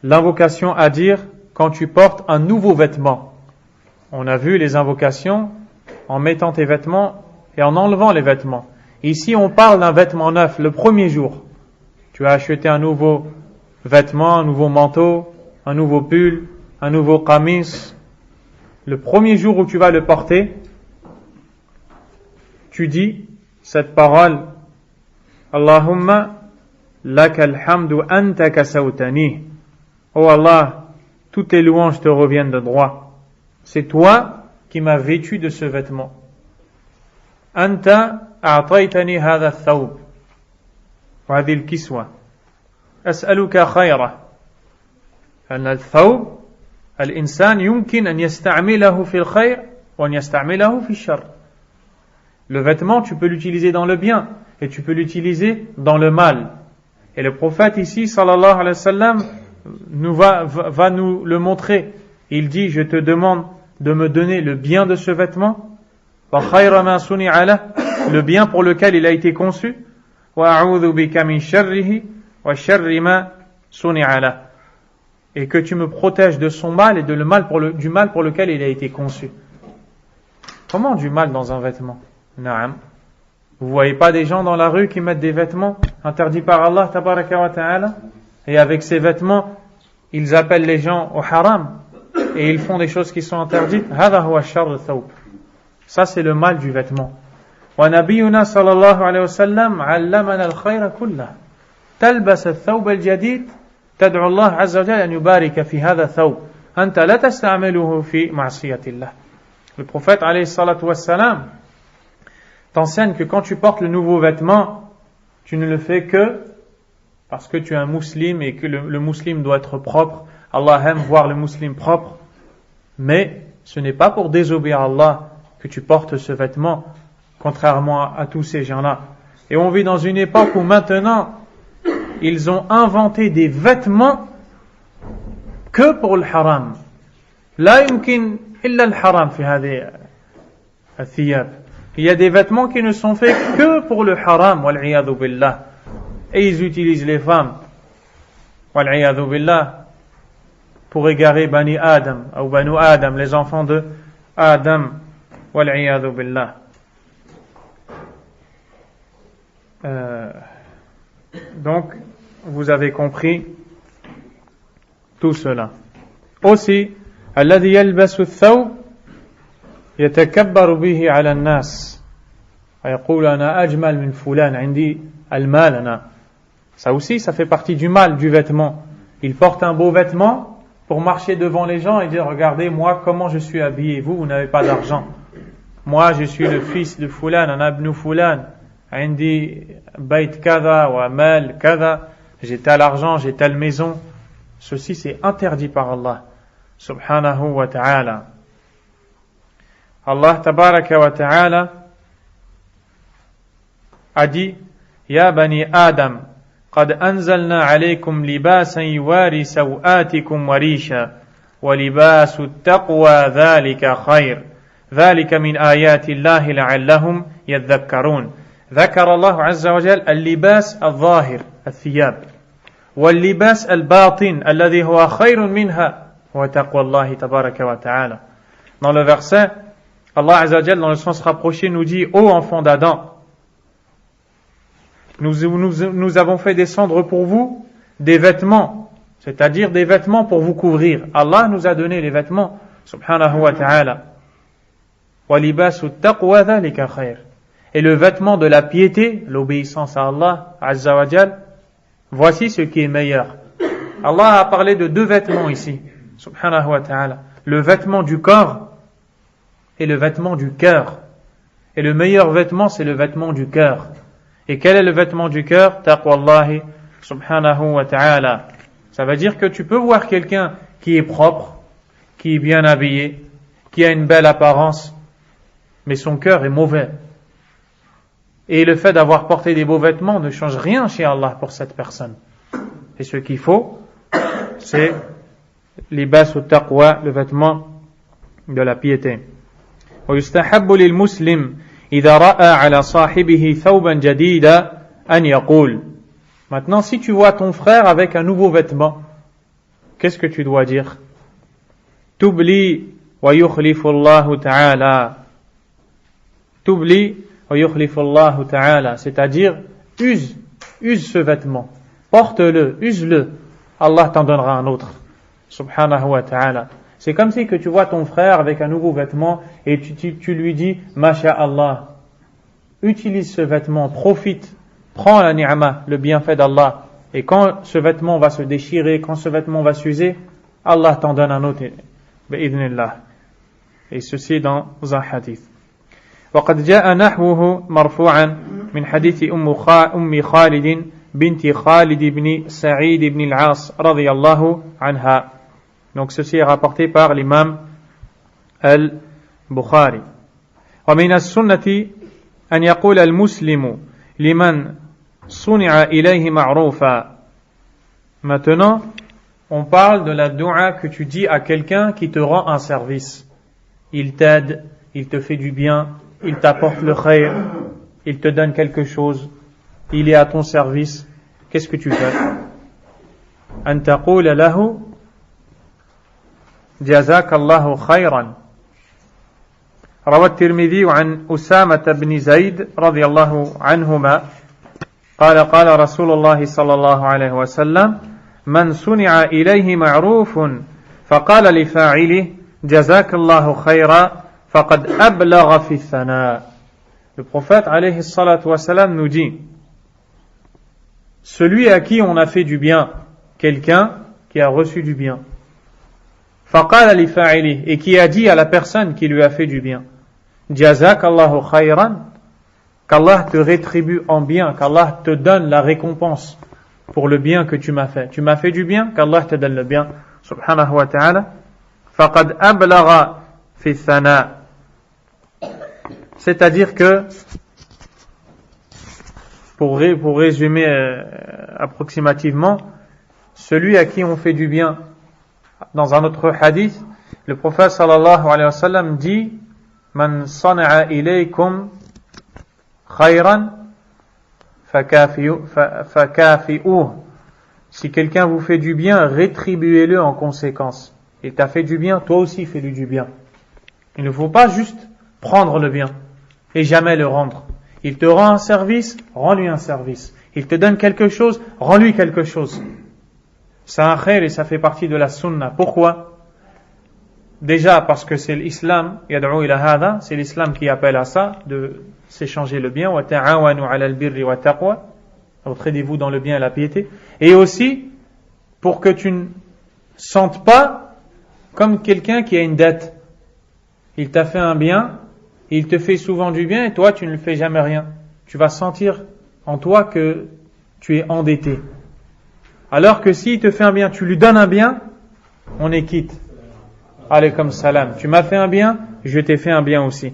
[SPEAKER 1] l'invocation à dire quand tu portes un nouveau vêtement. On a vu les invocations en mettant tes vêtements et en enlevant les vêtements. Ici, on parle d'un vêtement neuf le premier jour. Tu as acheté un nouveau vêtement, un nouveau manteau, un nouveau pull, un nouveau qamis. Le premier jour où tu vas le porter, tu dis cette parole Allahumma lakal hamdu anta kasawtani. Oh Allah, toutes les louanges te reviennent de droit. C'est toi qui m'as vêtu de ce vêtement. Anta a'taytani hadha ath-thawb wa hadhihi al-kiswa. As'aluka khayra. أن الثوب الإنسان يمكن أن يستعمله في الخير وأن يستعمله في الشر. Le vêtement, tu peux l'utiliser dans le bien et tu peux l'utiliser dans le mal. Et le prophète ici, sallallahu alayhi wa sallam, va nous le montrer. Il dit, je te demande de me donner le bien de ce vêtement, le bien pour lequel il a été conçu, et que tu me protèges de son mal et du mal pour lequel il a été conçu. Comment du mal dans un vêtement? Naam. Vous voyez pas des gens dans la rue qui mettent des vêtements interdits par Allah tabaraka wa ta'ala, et avec ces vêtements ils appellent les gens au haram et ils font des choses qui sont interdites. Ça c'est le mal du vêtement. Wa nabiyuna sallallahu alayhi wa sallam allamana al-khayra kullah. Talbas al-thawb al-jadid tad'u Allah azza wa jalla an yubarika fi hadha al-thawb. Anta la tasta'miluhu fi ma'siyatillah. Le prophète alayhi salatu wa salam t'enseigne que quand tu portes le nouveau vêtement, tu ne le fais que parce que tu es un musulman et que le musulman doit être propre. Allah aime voir le musulman propre. Mais ce n'est pas pour désobéir à Allah que tu portes ce vêtement, contrairement à tous ces gens-là. Et on vit dans une époque où maintenant, ils ont inventé des vêtements que pour le haram. La yumkin illa al haram fi hadhihi al-thiyab. Il y a des vêtements qui ne sont faits que pour le haram, wal-'iyadhu billah. Et ils utilisent les femmes, wal-'iyadhu billah, pour égarer Bani Adam, ou Banu Adam, les enfants de Adam, wal-'iyadhu billah. Donc, vous avez compris tout cela. Aussi, alladhi yalbasu ath-thawb يتكبر به على الناس ويقول أنا أجمل من فلان عندي المال أنا. Ça aussi, ça fait partie du mal du vêtement. Il porte un beau vêtement pour marcher devant les gens et dire regardez moi comment je suis habillé, vous n'avez pas d'argent. Moi je suis le fils de Fulan, ana ibn Fulan, عندي بيت كذا ومال كذا, j'ai tel argent, j'ai telle maison. Ceci c'est interdit par Allah subhanahu wa ta'ala. Allah tabaraka wa ta'ala a dit Ya bani Adam قد أنزلنا عليكم لباسا يواري سوآتكم وريشا ولباس التقوى ذلك خير ذلك من آيات الله لعلهم يذكرون. ذكر الله عز وجل اللباس الظاهر الثياب واللباس الباطن الذي هو خير منها هو تقوى الله تبارك وتعالى. Dans le verset, Allah Azza wa Jal, dans le sens rapproché, nous dit ô enfants d'Adam, nous avons fait descendre pour vous des vêtements, c'est-à-dire des vêtements pour vous couvrir. Allah nous a donné les vêtements, subhanahu wa ta'ala. وَلِبَاسُ التَّقْوَى ذَلِكَ خَيْرٌ. Et le vêtement de la piété, l'obéissance à Allah, Azza wa Jal, voici ce qui est meilleur. Allah a parlé de deux vêtements ici, subhanahu wa ta'ala. Le vêtement du corps et le vêtement du cœur. Et le meilleur vêtement, c'est le vêtement du cœur. Et quel est le vêtement du cœur? Taqwallahi subhanahu wa ta'ala. Ça veut dire que tu peux voir quelqu'un qui est propre, qui est bien habillé, qui a une belle apparence, mais son cœur est mauvais. Et le fait d'avoir porté des beaux vêtements ne change rien chez Allah pour cette personne. Et ce qu'il faut, c'est libas ou taqwa, le vêtement de la piété. ويستحب للمسلم إذا رأى على صاحبه ثوبا جديدا أن يقول. Maintenant, si tu vois ton frère avec un nouveau vêtement, qu'est-ce que tu dois dire? Tubli wa yukhlifu Allahu ta'ala. Tubli wa yukhlifu Allahu ta'ala. C'est-à-dire, use ce vêtement. Porte-le, use-le. Allah t'en donnera un autre. Subhanahu wa ta'ala. C'est comme si que tu vois ton frère avec un nouveau vêtement et tu lui dis Masha'Allah, utilise ce vêtement, profite, prends la ni'ma, le bienfait d'Allah. Et quand ce vêtement va se déchirer, quand ce vêtement va s'user, Allah t'en donne un autre. Bi'idhnillah. Et ceci dans un hadith. وقد جاء نحوه مرفوعا من حديث أم خالد بنت خالد بن سعيد بن العاص رضي الله عنها. Donc ceci est rapporté par l'imam al-Bukhari. ومن السنة أن يقول المسلم لمن صنع إليه معروفا. Maintenant, on parle de la dua que tu dis à quelqu'un qui te rend un service. Il t'aide, il te fait du bien, il t'apporte le khayr, il te donne quelque chose, il est à ton service. Qu'est-ce que tu fais? أن تقول له جزاك الله خيرا. روى الترمذي عن أسامة بن زيد رضي الله عنهما قال قال رسول الله صلى الله عليه وسلم من صنع إليه معروف فقال لفاعله جزاك الله خيرا فقد أبلغ في الثناء. Le prophète alayhi salatu wassalam nous dit celui à qui on a fait du bien, quelqu'un qui a reçu du bien, فقال لفاعله, et qui a dit à la personne qui lui a fait du bien جزاك الله خيرا, qu'Allah te rétribue en bien, qu'Allah te donne la récompense pour le bien que tu m'as fait. Tu m'as fait du bien, qu'Allah te donne le bien. Subhanahu wa ta'ala. فَقَدْ أَبْلَغَ فِي الثَّنَاءِ. C'est-à-dire que, pour résumer approximativement, celui à qui on fait du bien, dans un autre hadith, le prophète sallallahu alayhi wa sallam dit Man sana'a ilaykum khayran fakafi'uh. Si quelqu'un vous fait du bien, rétribuez-le en conséquence. Il t'a fait du bien, toi aussi fais-lui du bien. Il ne faut pas juste prendre le bien et jamais le rendre. Il te rend un service, rends-lui un service. Il te donne quelque chose, rends-lui quelque chose. C'est un khayr et ça fait partie de la sunna. Pourquoi? déjà parce que c'est l'islam, yad'u ila hadha, c'est l'islam qui appelle à ça, de s'échanger le bien, wa ta'awanu 'ala al-birri wa taqwa, entraidez-vous dans le bien et la piété, et aussi pour que tu ne sentes pas comme quelqu'un qui a une dette. Il t'a fait un bien, il te fait souvent du bien et toi tu ne lui fais jamais rien. Tu vas sentir en toi que tu es endetté. Alors que s'il te fait un bien, tu lui donnes un bien, on est quitte. Alaykoum salam. Tu m'as fait un bien, je t'ai fait un bien aussi.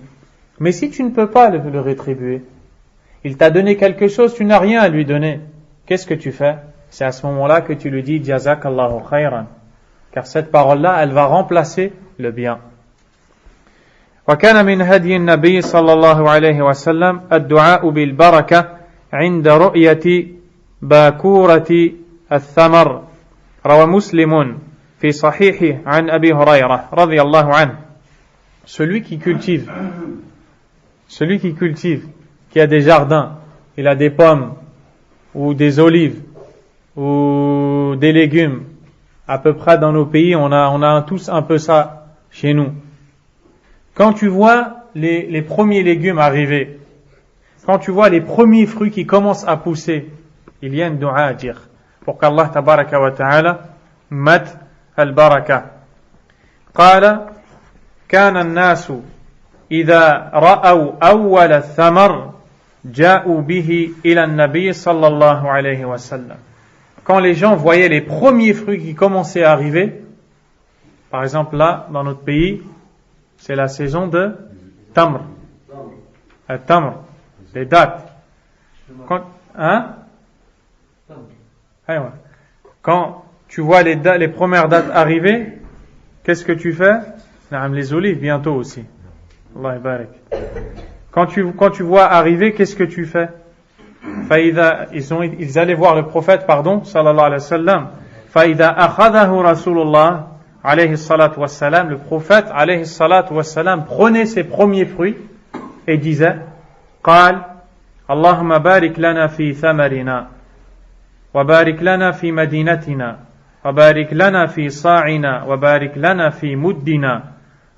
[SPEAKER 1] Mais si tu ne peux pas le rétribuer, il t'a donné quelque chose, tu n'as rien à lui donner. Qu'est-ce que tu fais? C'est à ce moment-là que tu lui dis Jazakallahu khayran. Car cette parole-là, elle va remplacer le bien. وكان من هدي النبي صلى الله عليه وسلم الدعاء بالبركة عند رؤية باكورة الثمر روى مسلم في صحيحه عن أبي هريرة رضي الله عنه. Celui qui cultive, qui a des jardins, il a des pommes ou des olives ou des légumes, à peu près dans nos pays, on a tous un peu ça chez nous. Quand tu vois les premiers légumes arriver, quand tu vois les premiers fruits qui commencent à pousser, il y a une dua à dire pour qu'Allah tabaraka wa ta'ala mette al-baraka. قال كان الناس إذا رأوا أول الثمر جاءوا به إلى النبي صلى الله عليه وسلم. Quand les gens voyaient les premiers fruits qui commençaient à arriver, par exemple là, dans notre pays, c'est la saison de tamr. Tamr, les dattes. Quand tu vois les premières dates arriver, qu'est-ce que tu fais? Les olives bientôt aussi. Allah barik. Quand tu vois arriver, qu'est-ce que tu fais? Ils allaient voir le prophète, sallallahu alayhi wa sallam. Faïda akhadahu Rasulullah alayhi salatu wassalam, le prophète alayhi salatu wassalam prenait ses premiers fruits et disait قال اللهم بارك لنا في ثمرنا وبارك لنا في مدينتنا وبارك لنا في صاعنا وبارك لنا في مدنا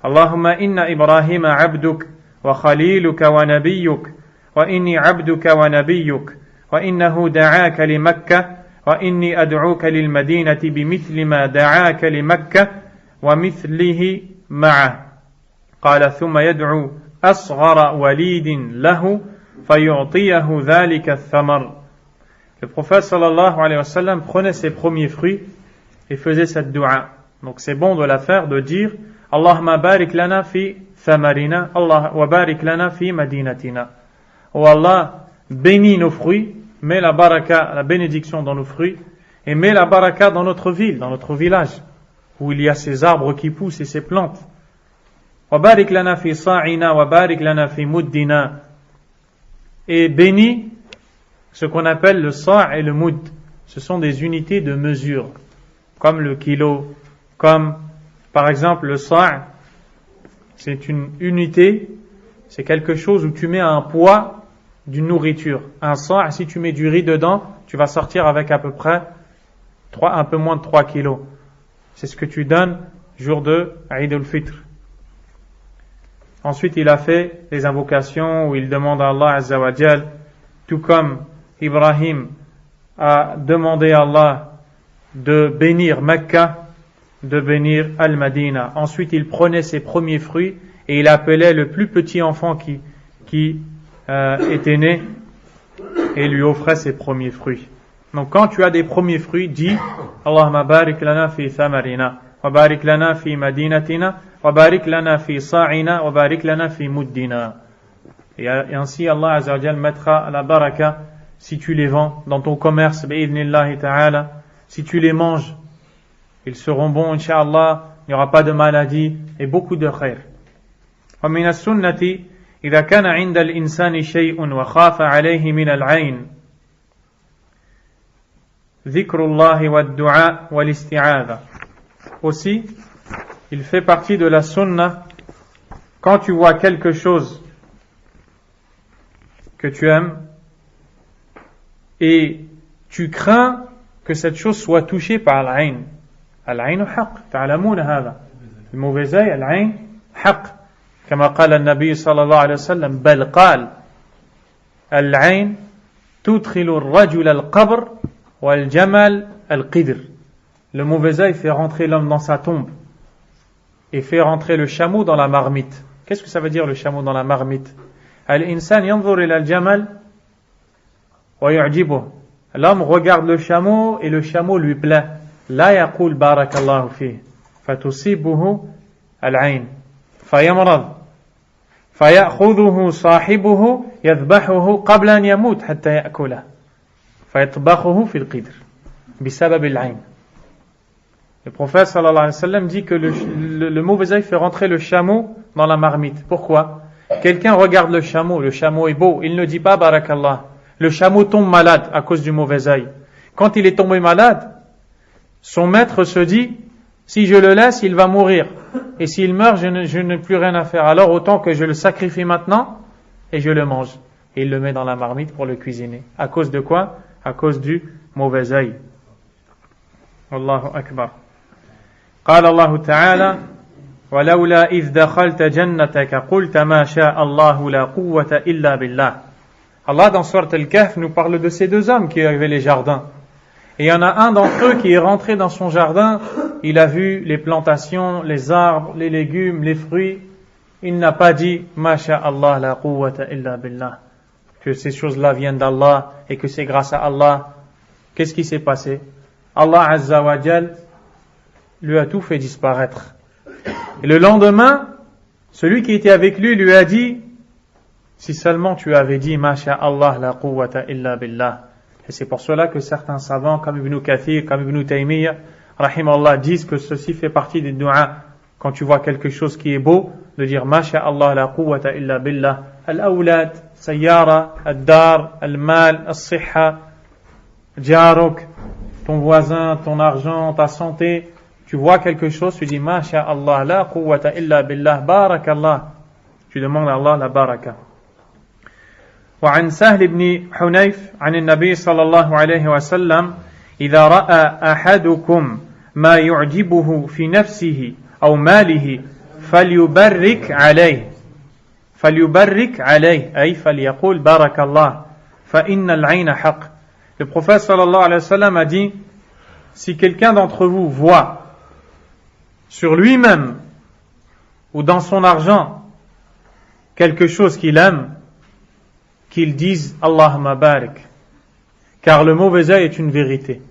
[SPEAKER 1] اللهم إن إبراهيم عبدك وخليلك ونبيك وإني عبدك ونبيك وإنه دعاك لمكة وإني أدعوك للمدينة بمثل ما دعاك لمكة ومثله معه قال ثم يدعو أصغر وليد له فيعطيه ذلك الثمر. Le prophète sallallahu alayhi wa sallam prenait ses premiers fruits et faisait cette dua. Donc c'est bon de la faire, de dire Allahumma barik lana fi thamarina Allah wa barik lana fi madinatina. Oh Allah, bénis nos fruits, mets la baraka, la bénédiction dans nos fruits, et mets la baraka dans notre ville, dans notre village, où il y a ces arbres qui poussent et ces plantes. Wa barik lana fi sa'ina wa barik lana fi muddina. Et bénis ce qu'on appelle le sa' et le mudd. Ce sont des unités de mesure, comme le kilo, comme par exemple le sa', c'est une unité, c'est quelque chose où tu mets un poids d'une nourriture. Un sa', si tu mets du riz dedans, tu vas sortir avec à peu près un peu moins de 3 kilos. C'est ce que tu donnes jour de Eid al-Fitr. Ensuite, il a fait les invocations où il demande à Allah Azza wa Jal, tout comme Ibrahim a demandé à Allah de bénir Mecca, de bénir Al-Madina. Ensuite, il prenait ses premiers fruits et il appelait le plus petit enfant qui était né et lui offrait ses premiers fruits. Donc, quand tu as des premiers fruits, dis Allahumma barik lana fi thamarina, wa barik lana fi madinatina, wa barik lana fi sa'ina, wa barik lana fi muddina. Et ainsi, Allah Azza wa Jal mettra la baraka si tu les vends dans ton commerce, bi'idhnillahi ta'ala. Si tu les manges, ils seront bons, incha'Allah, il n'y aura pas de maladie et beaucoup de khair. Wa min as-sunnati إذا كان عند الإنسان شيء وخاف عليه من العين ذكر الله والدعاء والاستعاذة. Aussi, il fait partie de la sunna, quand tu vois quelque chose que tu aimes et tu crains que cette chose soit touchée par al-ayn. Al-ayn haq, ta'lamoun hadha. Le mauvais œil, al-ayn, haq. كما قال النبي صلى الله عليه وسلم بل قال العين تدخل الرجل القبر والجمل القدر. Le mauvais œil fait rentrer l'homme dans sa tombe et fait rentrer le chameau dans la marmite. Qu'est-ce que ça veut dire le chameau dans la marmite? Al-insan yanzur ila al-jamal wa yu'jibuh. L'homme regarde le chameau et le chameau lui plaît. La yaqul barakallahu fihi fatusibuhu al-ayn fayamrad فيأخذه صاحبه يذبحه قبل أن يموت حتى يأكله فيطبخه في القدر بسبب العين. Le prophète sallallahu alayhi wa sallam dit que le mauvais œil fait rentrer le chameau dans la marmite. Pourquoi? Quelqu'un regarde le chameau est beau, il ne dit pas barakallah. Le chameau tombe malade à cause du mauvais œil. Quand il est tombé malade, son maître se dit, si je le laisse, il va mourir. Et s'il meurt, je n'ai plus rien à faire. Alors autant que je le sacrifie maintenant et je le mange. Et il le met dans la marmite pour le cuisiner. À cause de quoi? À cause du mauvais œil. Allahu Akbar. قال الله تعالى ولولا إذ دخلت جنتك قلت ما شاء الله لا قوة إلا بالله. Allah dans Surat Al-Kahf nous parle de ces deux hommes qui avaient les jardins. Et il y en a un d'entre eux qui est rentré dans son jardin, il a vu les plantations, les arbres, les légumes, les fruits. Il n'a pas dit Ma sha'Allah la quwwata illa billah, que ces choses-là viennent d'Allah et que c'est grâce à Allah. Qu'est-ce qui s'est passé? Allah Azza wa Jal lui a tout fait disparaître. Et le lendemain, celui qui était avec lui a dit si seulement tu avais dit Ma sha'Allah la quwwata illa billah. Et c'est pour cela que certains savants, comme Ibn Kathir, comme Ibn Taymiyyah, rahimahullah, disent que ceci fait partie des du'a. Quand tu vois quelque chose qui est beau, de dire Ma sha'Allah la quwwata illa billah. Al-awlad, sayyara, al-dar, al-mal, al-sihha, jaruk, ton voisin, ton argent, ta santé. Tu vois quelque chose, tu dis Ma sha'Allah la quwwata illa billah, barakallah. Tu demandes à Allah la baraka. وعن سهل بن حنيف عن النبي صلى الله عليه وسلم إذا رأى أحدكم ما يعجبه في نفسه أو ماله فليبرك عليه أي فليقول بارك الله فإن العين حق. Le prophète sallallahu alayhi wa sallam a dit si quelqu'un d'entre vous voit sur lui-même ou dans son argent quelque chose qu'il aime, qu'il dise Allahumma barik, car le mauvais œil est une vérité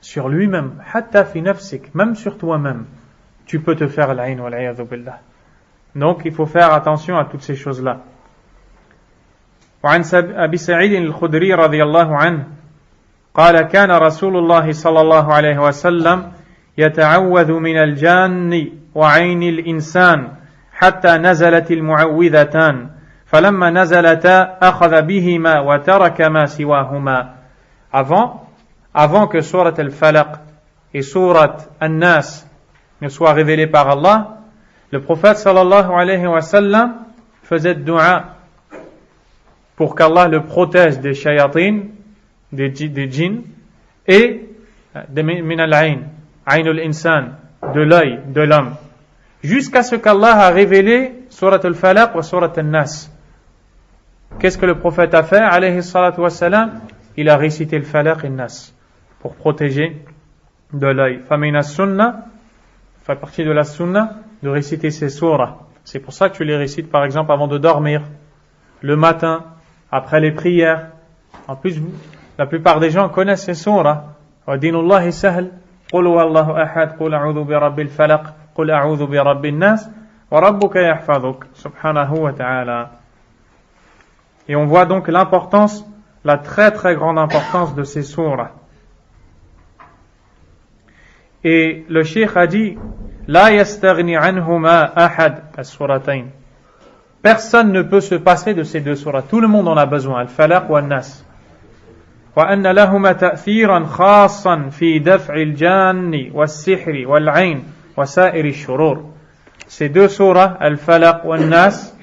[SPEAKER 1] sur lui-même, hatta fi nafsik, même sur toi-même tu peux te faire l'ayn wal iyadhu billah. Donc il faut faire attention à toutes ces choses-là. وعن أبي سعيد الخدري رضي الله عنه قال كان رسول الله صلى الله عليه وسلم يتعوذ من الجان وعين الإنسان حتى نزلت المعوذتان فلما نزلتا أخذ بهما وترك ما سواهما. Avant que Surat Al-Falaq et Surat An-Nas ne soient révélées par Allah, le prophète sallallahu alayhi wa sallam faisait dua pour qu'Allah le protège des shayatines, des djinns, et de min al-ayn, ayn al-insan, de l'œil de l'homme, jusqu'à ce qu'Allah a révélé Surat Al-Falaq et Surat An-Nas. Qu'est-ce que le prophète a fait, alayhi salatu wassalam? Il a récité le Falaq et le Nas pour protéger de l'œil. Famina sunnah, fait partie de la sunna de réciter ces surahs. C'est pour ça que tu les récites par exemple avant de dormir, le matin, après les prières. En plus, la plupart des gens connaissent ces surahs. Wa dinullahi sahl, qul huwallahu ahad, qul a'udhu bi rabbil falaq, qul a'udhu bi rabbin nas, wa rabbuka yahfazuk, subhanahu wa ta'ala. Et on voit donc l'importance, la très très grande importance de ces sourates. Et le cheikh a dit La yastaghni anhuma ahad as-suratayn. Personne ne peut se passer de ces deux sourates. Tout le monde en a besoin, al-falaq wa al-nas. Wa anna lahuma ta'thiran khassan fi daf'i al-janni was-sihri wal-'ayn wa sa'iri ash-shurur. Ces deux sourates, al-falaq wa al-nas,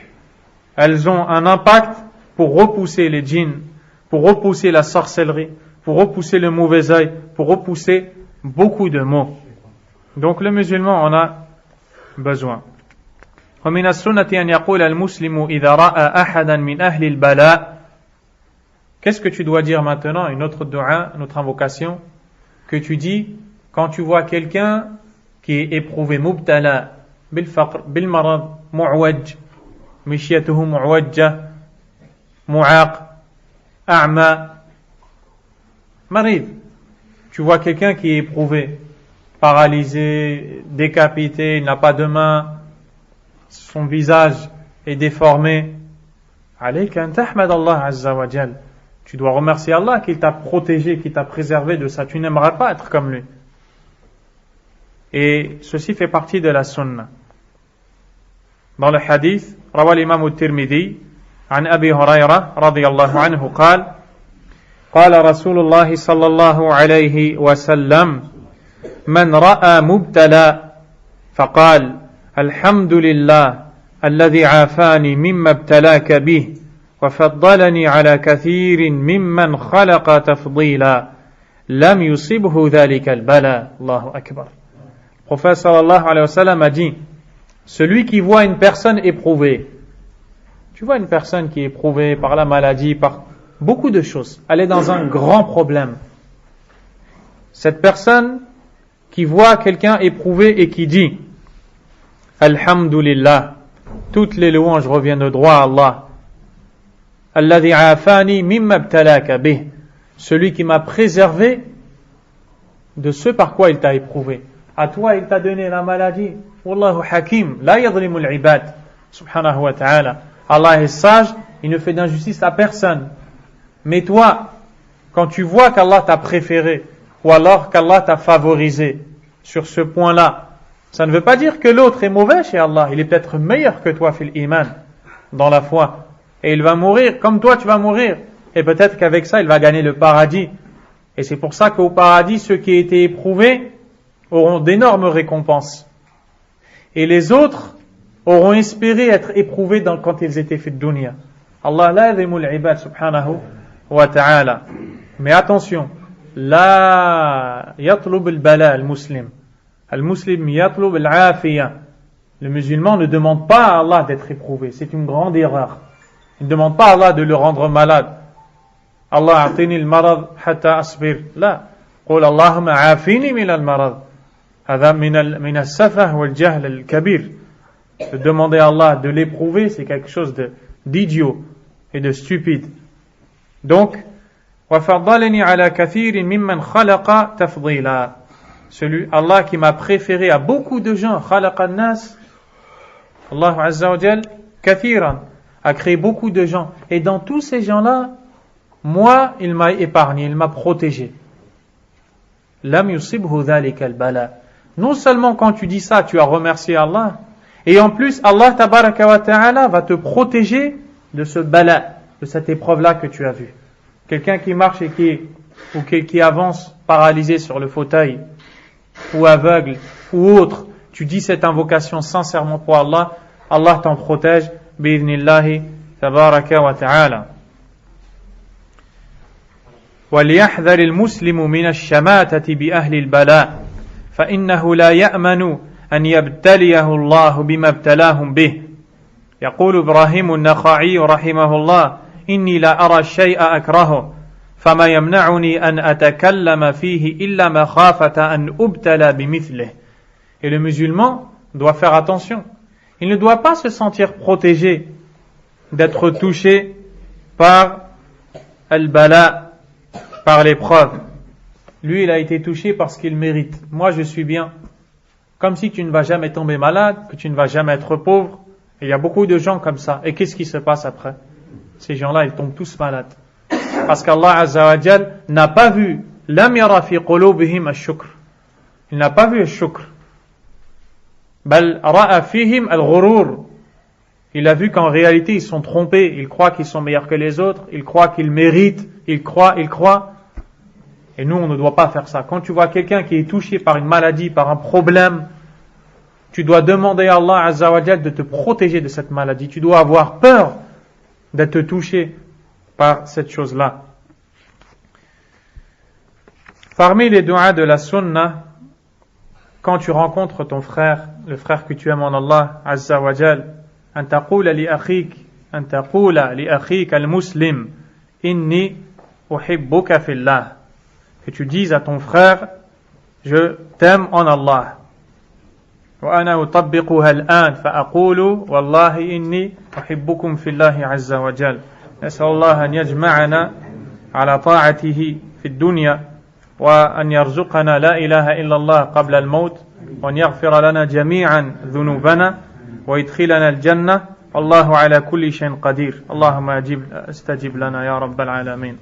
[SPEAKER 1] elles ont un impact pour repousser les djinns, pour repousser la sorcellerie, pour repousser le mauvais œil, pour repousser beaucoup de maux. Donc le musulman, on a besoin. ومن السنة أن يقول المسلم إذا رأى أحدا من أهل البلاء. Qu'est-ce que tu dois dire maintenant? Une autre dua, une autre invocation que tu dis quand tu vois quelqu'un qui est éprouvé, mubtala bil faqr, bil marad, mu'waj, mishiyatuhu mu'wajja, mu'aq, a'ma, marid. Tu vois quelqu'un qui est éprouvé, paralysé, décapité, il n'a pas de main, son visage est déformé. Alayka an tahmad Allah azza wa jal. Tu dois remercier Allah qu'il t'a protégé, qu'il t'a préservé de ça. Tu n'aimerais pas être comme lui. Et ceci fait partie de la sunna. Dans le hadith, روى الإمام الترمذي عن أبي هريرة رضي الله عنه قال قال رسول الله صلى الله عليه وسلم من رأى مبتلى فقال الحمد لله الذي عافاني مما ابتلاك به وفضلني على كثير ممن خلق تفضيلا لم يصبه ذلك البلاء الله أكبر. Le prophète sallallahu alayhi wa sallam a dit, celui qui voit une personne éprouvée, tu vois une personne qui est éprouvée par la maladie, par beaucoup de choses, elle est dans un grand problème. Cette personne qui voit quelqu'un éprouvé et qui dit Alhamdulillah, toutes les louanges reviennent de droit à Allah. Alladhi afani mimma ibtalaka bih, celui qui m'a préservé de ce par quoi il t'a éprouvé. À toi, il t'a donné la maladie. Wallahu hakim, la yadlimu al-ibad, subhanahu wa ta'ala. Allah est sage, il ne fait d'injustice à personne. Mais toi, quand tu vois qu'Allah t'a préféré, ou alors qu'Allah t'a favorisé sur ce point-là, ça ne veut pas dire que l'autre est mauvais chez Allah. Il est peut-être meilleur que toi, fil iman, dans la foi. Et il va mourir comme toi, tu vas mourir. Et peut-être qu'avec ça, il va gagner le paradis. Et c'est pour ça qu'au paradis, ceux qui étaient éprouvés auront d'énormes récompenses. Et les autres auront espéré être éprouvés quand ils étaient faits de dunya. Allah la yadhimul ibad subhanahu wa ta'ala. Mais attention, la yatlub al-bala al-muslim. Al-muslim yatlub al-afiya. Le musulman ne demande pas à Allah d'être éprouvé. C'est une grande erreur. Il ne demande pas à Allah de le rendre malade. Allah a'tini al-marad hatta asbir. La. قول اللهم عافيني من المرض. هذا من السفه والجهل الكبير. De demander à Allah de l'éprouver, c'est quelque chose d'idiot et de stupide. Donc, وَفَضَّلَنِي عَلَى كَثِيرٍ مِمَّنْ خَلَقَ تَفْضِيلًا. Celui, Allah qui m'a préféré à beaucoup de gens, خَلَقَ النَّاسِ, Allah Azza wa Jal, كَثِيرًا, a créé beaucoup de gens. Et dans tous ces gens-là, moi, il m'a épargné, il m'a protégé. لَمْ يُصِبْهُ ذَلِكَ الْبَلَى. Non seulement quand tu dis ça, tu as remercié Allah, et en plus, Allah tabaraka wa ta'ala va te protéger de ce bala, de cette épreuve-là que tu as vue. Quelqu'un qui marche et qui avance paralysé sur le fauteuil, ou aveugle, ou autre, tu dis cette invocation sincèrement pour Allah, Allah t'en protège, bi'idhnillahi tabaraka wa ta'ala. وَلْيَحْذَرِ الْمُسْلِمُ مِنَ الشَّمَاتَةِ بِأَهْلِ الْبَلَاءِ فإنه لا يأمن أن يبتليه الله بما ابتلاهم به. يقول إبراهيم النخعي رحمه الله إني لا أرى الشيء أكرهه فما يمنعني أن أتكلم فيه إلا مخافة أن أبتلى بمثله. Et le musulman doit faire attention. Il ne doit pas se sentir protégé d'être touché par al-bala, par l'épreuve. Lui, il a été touché parce qu'il mérite. Moi, je suis bien. Comme si tu ne vas jamais tomber malade, que tu ne vas jamais être pauvre. Et il y a beaucoup de gens comme ça. Et qu'est-ce qui se passe après? Ces gens-là, ils tombent tous malades. Parce qu'Allah Azza wa Jal n'a pas vu lam yara fi qulubihim ash-shukr. Il n'a pas vu ash-shukr. Bal ra'a fihim al-ghurur. Il a vu qu'en réalité, ils sont trompés. Ils croient qu'ils sont meilleurs que les autres. Ils croient qu'ils méritent. Ils croient. Et nous, on ne doit pas faire ça. Quand tu vois quelqu'un qui est touché par une maladie, par un problème, tu dois demander à Allah Azza wa Jal de te protéger de cette maladie. Tu dois avoir peur d'être touché par cette chose-là. Parmi les du'as de la sunna, quand tu rencontres ton frère, le frère que tu aimes en Allah Azza wa Jal, أن تقول لأخيك المسلم إني أحبك في الله, que tu dises à ton frère, je t'aime en Allah. وأنا أطبقها الآن فأقول والله إني أحبكم في الله عز وجل. نسأل الله أن يجمعنا على طاعته في الدنيا وأن يرزقنا لا إله إلا الله قبل الموت وأن يغفر لنا جميعا ذنوبنا ويدخلنا الجنة. الله على كل شيء قدير. اللهم استجب لنا يا رب العالمين.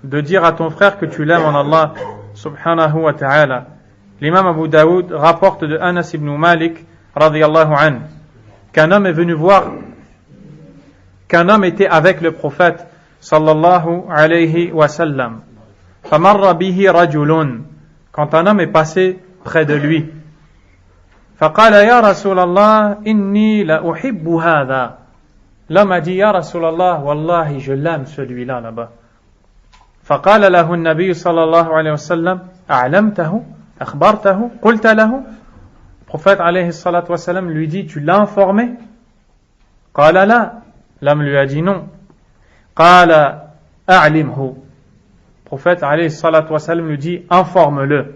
[SPEAKER 1] De dire à ton frère que tu l'aimes en Allah subhanahu wa ta'ala. L'imam Abu Daoud rapporte de Anas ibn Malik radiyallahu anhu qu'un homme est venu voir, qu'un homme était avec le prophète sallallahu alayhi wa sallam. فمر به رجل, quand un homme est passé près de lui. فقال يا رسول الله إني لأحب هذا. L'homme a dit يا رسول الله والله je l'aime celui-là là-bas. فقال له النبي صلى الله عليه وسلم أعلمته أخبرته قلت له. Le prophète عليه الصلاة والسلام lui dit tu l'as informé? قال لا. L'homme lui a dit non. قال أعلمه. Le prophète عليه الصلاة والسلام lui dit informe-le.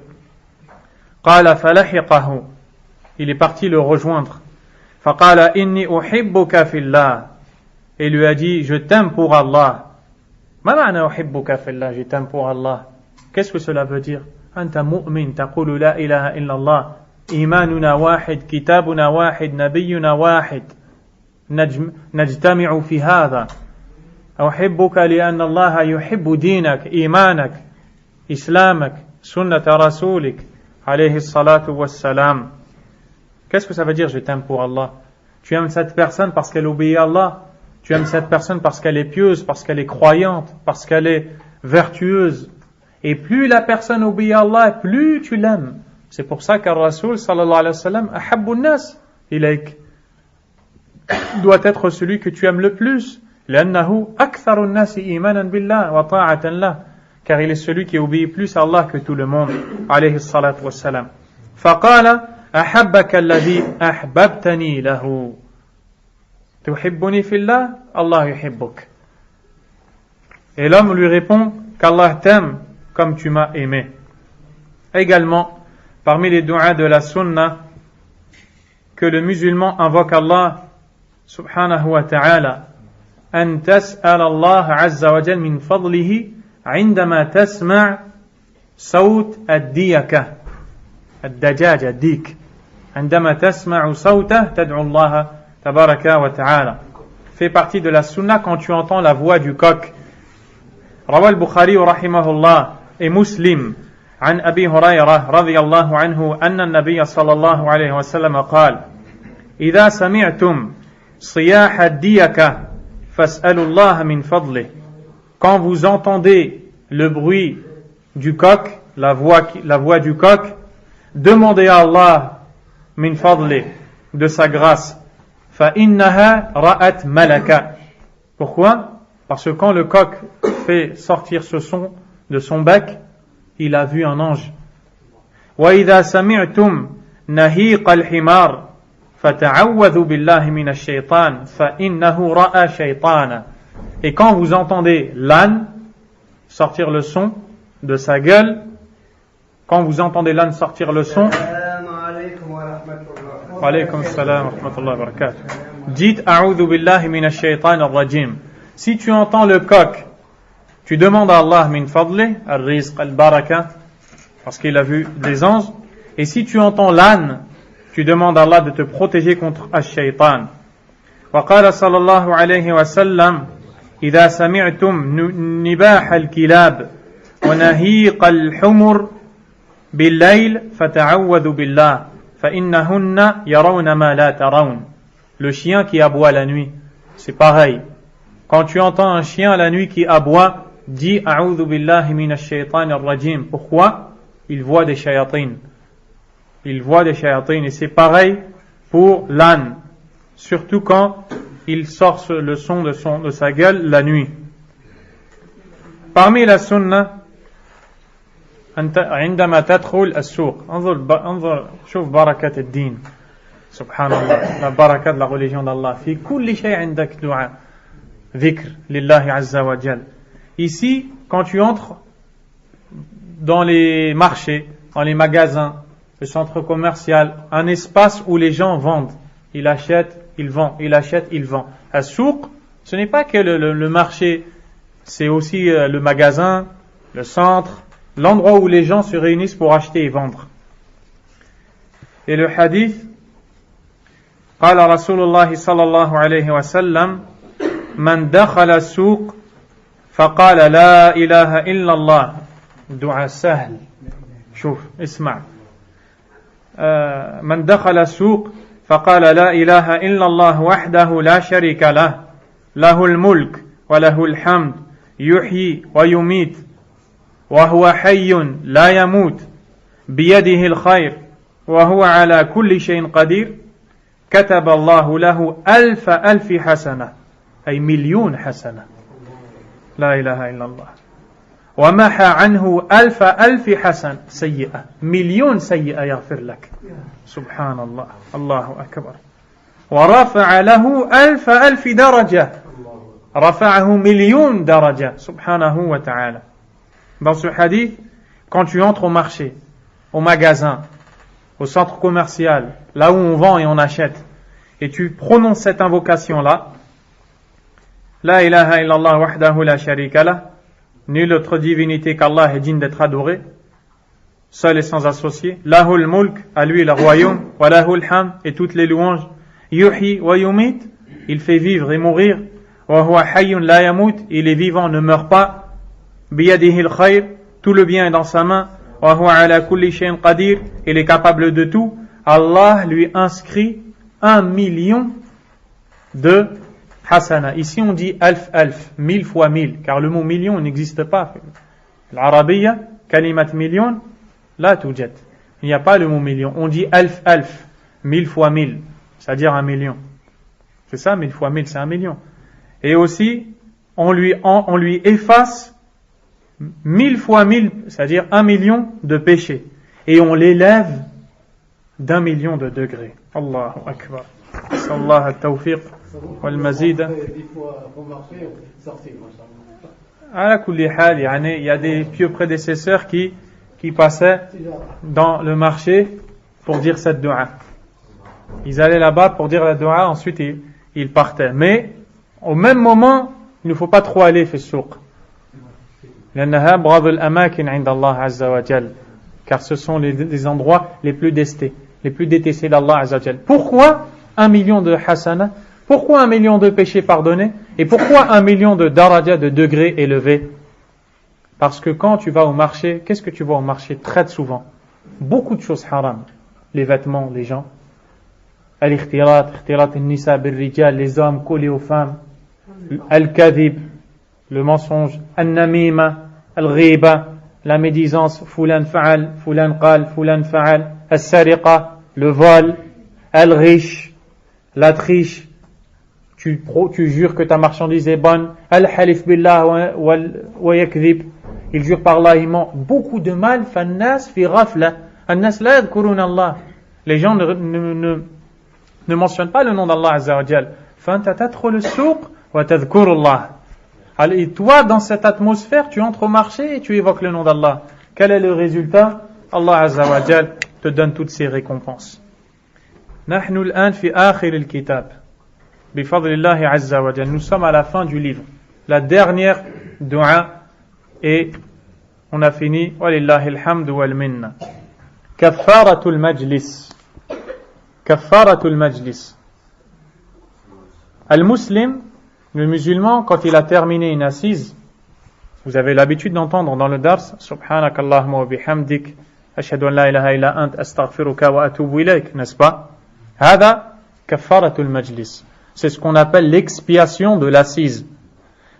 [SPEAKER 1] قال فلحقه. Il est parti le rejoindre. فقال إني أحبك في الله. Et lui a dit je t'aime pour Allah. ما معنى أحبك في الله? Je t'aime pour Allah. Qu'est-ce que cela veut dire? أنت مؤمن تقول لا إله إلا الله إيماننا واحد كتابنا واحد نبينا واحد نجتمع في هذا. أحبك لأن الله يحب دينك إيمانك إسلامك سنة رسولك عليه الصلاة والسلام. Qu'est-ce que ça veut dire je t'aime pour Allah? Tu aimes cette personne parce qu'elle obéit à Allah. Tu aimes cette personne parce qu'elle est pieuse, parce qu'elle est croyante, parce qu'elle est vertueuse. Et plus la personne obéit à Allah, plus tu l'aimes. C'est pour ça qu'un Rasoul sallallahu alayhi wa sallam ahabbu nas ilayk doit être celui que tu aimes le plus. لأنه أكثر الناس إيمانا بالله وطاعة له, car il est celui qui obéit plus à Allah que tout le monde عليه الصلاة والسلام. فقال أحبك الذي أحببتني له تحبني في الله الله يحبك. Et l'homme lui répond qu'Allah t'aime comme tu m'as aimé. Également, parmi les du'as de la sunna que le musulman invoque Allah subhanahu wa ta'ala, أن تسأل الله عز وجل من فضله عندما تسمع صوت الديكة الدجاجة الديك عندما تسمع صوته تدعو الله تبارك وتعالى. Fait partie de la sunna quand tu entends la voix du coq. روى البخاري رحمه الله et Muslim عن أبي هريرة رضي الله عنه أن النبي صلى الله عليه وسلم قال إذا سمعتم صياح الديكة فاسألوا الله من فضله. Quand vous entendez le bruit du coq, la voix du coq, demandez à Allah min fadli, de sa grâce. فإنها رأت ملكا. Pourquoi? Parce que quand le coq fait sortir ce son de son bec, il a vu un ange. وإذا سمعتم نهيق الحمار فتعوذوا بالله من الشيطان فإنه رأى شيطانا. Et quand vous entendez l'âne sortir le son de sa gueule, quand vous entendez l'âne sortir le son, wa alaykum salam wa rahmatullahi wa barakatuh, dites a'udhu billahi minash shaytanir rajim. Si tu entends le coq, tu demandes à Allah min fadli, al-rizq, al-baraka, parce qu'il a vu des anges. Et si tu entends l'âne, tu demandes à Allah de te protéger contre al-shaytan. Wa qala sallallahu alayhi wa sallam إذا سمعتم نباح الكلاب ونهيق الحمر بالليل فتعوذوا بالله فإنهن يرون ما لا ترون. Le chien qui aboie la nuit, c'est pareil. Quand tu entends un chien la nuit qui aboie, dis أعوذ بالله من الشيطان الرجيم. Pourquoi? Il voit des shayatines. Il voit des shayatines. Et c'est pareil pour l'âne. Surtout quand il sort le son de sa gueule la nuit. Parmi la sunna أنت عندما تدخل السوق انظر شوف بركة الدين سبحان الله, la baraka de la religion d'Allah. في كل شيء عندك دعاء ذكر لله عز وجل. Ici, quand tu entres dans les marchés, dans les magasins, le centre commercial, un espace où les gens vendent, ils achètent, ils vendent, ils achètent, ils vendent. À souk, ce n'est pas que le marché, c'est aussi le magasin, le centre, l'endroit où les gens se réunissent pour acheter et vendre. Et le hadith, قال رسول الله صلى الله عليه وسلم من دخل السوق فقال لا إله إلا الله دعاء سهل شوف اسمع من دخل السوق فقال لا إله إلا الله وحده لا شريك له له الملك وله الحمد يحيي ويميت وهو حي لا يموت بيده الخير وهو على كل شيء قدير كتب الله له ألف حسنة أي مليون حسنة لا إله إلا الله ومحى عنه ألف حسن سيئة مليون سيئة يغفر لك سبحان الله الله أكبر ورفع له ألف درجة رفعه مليون درجة سبحانه وتعالى. Dans ce hadith, quand tu entres au marché, au magasin, au centre commercial, là où on vend et on achète, et tu prononces cette invocation-là, La ilaha illallah wahdahu la sharika lah, nulle autre divinité qu'Allah est digne d'être adoré, seul et sans associé. Lahul mulk, à lui le royaume, wa lahul ham, et toutes les louanges. Yuhyi wa yumit, il fait vivre et mourir. Wa huwa hayyun la yamut, il est vivant, ne meurt pas. Biyadihi al-khayr, tout le bien est dans sa main. Wa huwa ala kulli shay'in qadir, il est capable de tout. Allah lui inscrit 1 million de hasana. Ici on dit alf, 1000 fois 1000, car le mot million n'existe pas. L'arabiya, kalimat million, la toujat. Il n'y a pas le mot million. On dit alf, 1000 fois 1000, c'est-à-dire 1 million. C'est ça, 1000 fois 1000, c'est 1 million. Et aussi, on lui efface 1000 fois 1000, c'est-à-dire 1 million de péchés. Et on l'élève d'1 million de degrés. Allahu Akbar. Sallallahu at-tawfiq wal mazid. Ala kulli hal, il y a des pieux prédécesseurs qui passaient dans le marché pour dire cette dua. Ils allaient là-bas pour dire la dua, ensuite ils partaient. Mais au même moment, il ne faut pas trop aller في السوق. لأنها بغض الأماكن عند الله عز وجل. Car ce sont les endroits les plus détestés d'Allah Azza wa Jal. Pourquoi 1 million de hasana? Pourquoi 1 million de péchés pardonnés? Et pourquoi 1 million de daraja, de degrés élevés? Parce que quand tu vas au marché, qu'est-ce que tu vois au marché très souvent? Beaucoup de choses haram. Les vêtements, les gens. Al-ikhtirat, al-nisa bil-rijal, les hommes collés aux femmes. Al-kadhib, le mensonge. Al-namima, al-ghiba, la médisance. Fulan fa'al, fulan qal, fulan fa'al. Al-sariqa, le vol. Al-rish, la triche. Tu jures que ta marchandise est bonne. Al-halif billah wa yakdhib. Il jure par Allah, il ment. Beaucoup de mal. Fannas fi ghafla. Annas la yadhkurun Allah. Les gens ne mentionnent pas le nom d'Allah Azza wa Jal. Fanta tadkhul as-souq wa tadhkuru Allah. Et toi, dans cette atmosphère, tu entres au marché et tu évoques le nom d'Allah. Quel est le résultat? Allah Azza wa Jal te donne toutes ses récompenses. نحن الآن في آخر الكتاب بفضل الله عز وجل. Nous sommes à la fin du livre, la dernière dua, et on a fini. ولله الحمد والمنة. كفارة المجلس. كفارة المجلس. المسلم, le musulman, quand il a terminé une assise, vous avez l'habitude d'entendre dans le dars سبحانك اللهم وبحمدك أشهد أن لا إله إلا أنت أستغفرك وأتوب إليك, n'est-ce pas? هذا كفارة المجلس. C'est ce qu'on appelle l'expiation de l'assise.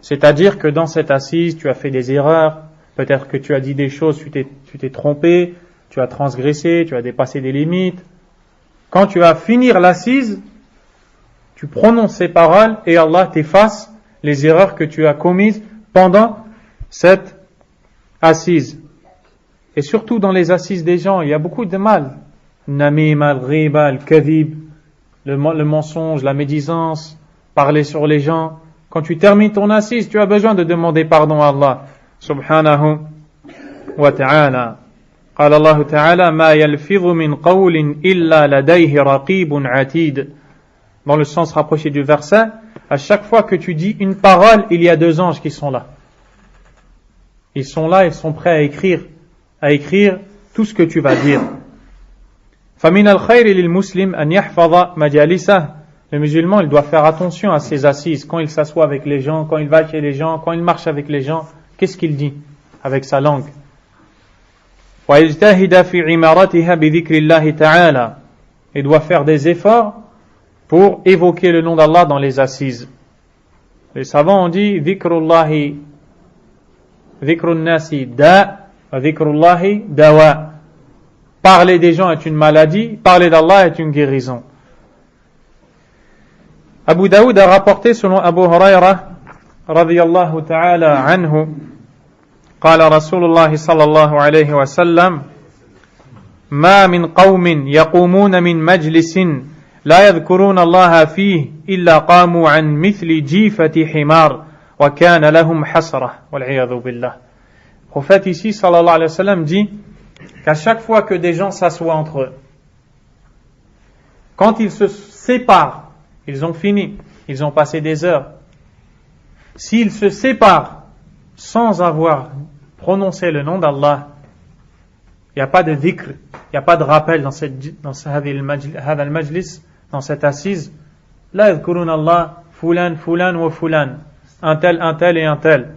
[SPEAKER 1] C'est-à-dire que dans cette assise, tu as fait des erreurs, peut-être que tu as dit des choses, tu t'es trompé, tu as transgressé, tu as dépassé des limites. Quand tu vas finir l'assise, tu prononces ces paroles et Allah t'efface les erreurs que tu as commises pendant cette assise. Et surtout dans les assises des gens, il y a beaucoup de mal. Namim, al-ghiba, al-kadhib, le mensonge, la médisance, parler sur les gens. Quand tu termines ton assise, tu as besoin de demander pardon à Allah subhanahu wa ta'ala. قال الله تعالى ما يلفظ من قول إلا لديه رقيب عتيد. Dans le sens rapproché du verset, à chaque fois que tu dis une parole, il y a 2 anges qui sont là. Ils sont là, ils sont prêts à écrire tout ce que tu vas dire. فمن الخير للمسلم أن يحفظ مجالسه. Le musulman, il doit faire attention à ses assises. Quand il s'assoit avec les gens, quand il va chez les gens, quand il marche avec les gens, qu'est-ce qu'il dit avec sa langue? ويجتهد في عمارتها بذكر الله تعالى. Il doit faire des efforts pour évoquer le nom d'Allah dans les assises. Les savants ont dit ذكر الناس داء وذكر الله دواء. Parler des gens est une maladie, parler d'Allah est une guérison. Abu Daoud a rapporté selon Abu Huraira radiyallahu ta'ala anhu قال رسول الله صلى الله عليه وسلم ما من قوم يقومون من مجلس لا يذكرون الله فيه إلا قاموا عن مثل جيفة حمار وكان لهم حسرة والعياذ بالله. Le prophète ici sallallahu alayhi wa sallam dit qu'à chaque fois que des gens s'assoient entre eux, quand ils se séparent, ils ont fini, ils ont passé des heures, s'ils se séparent sans avoir prononcé le nom d'Allah, il n'y a pas de dhikr, il n'y a pas de rappel dans هذا المجلس, dans cette assise. لا يذكرون الله فلان فلان وفلان, un tel et un tel.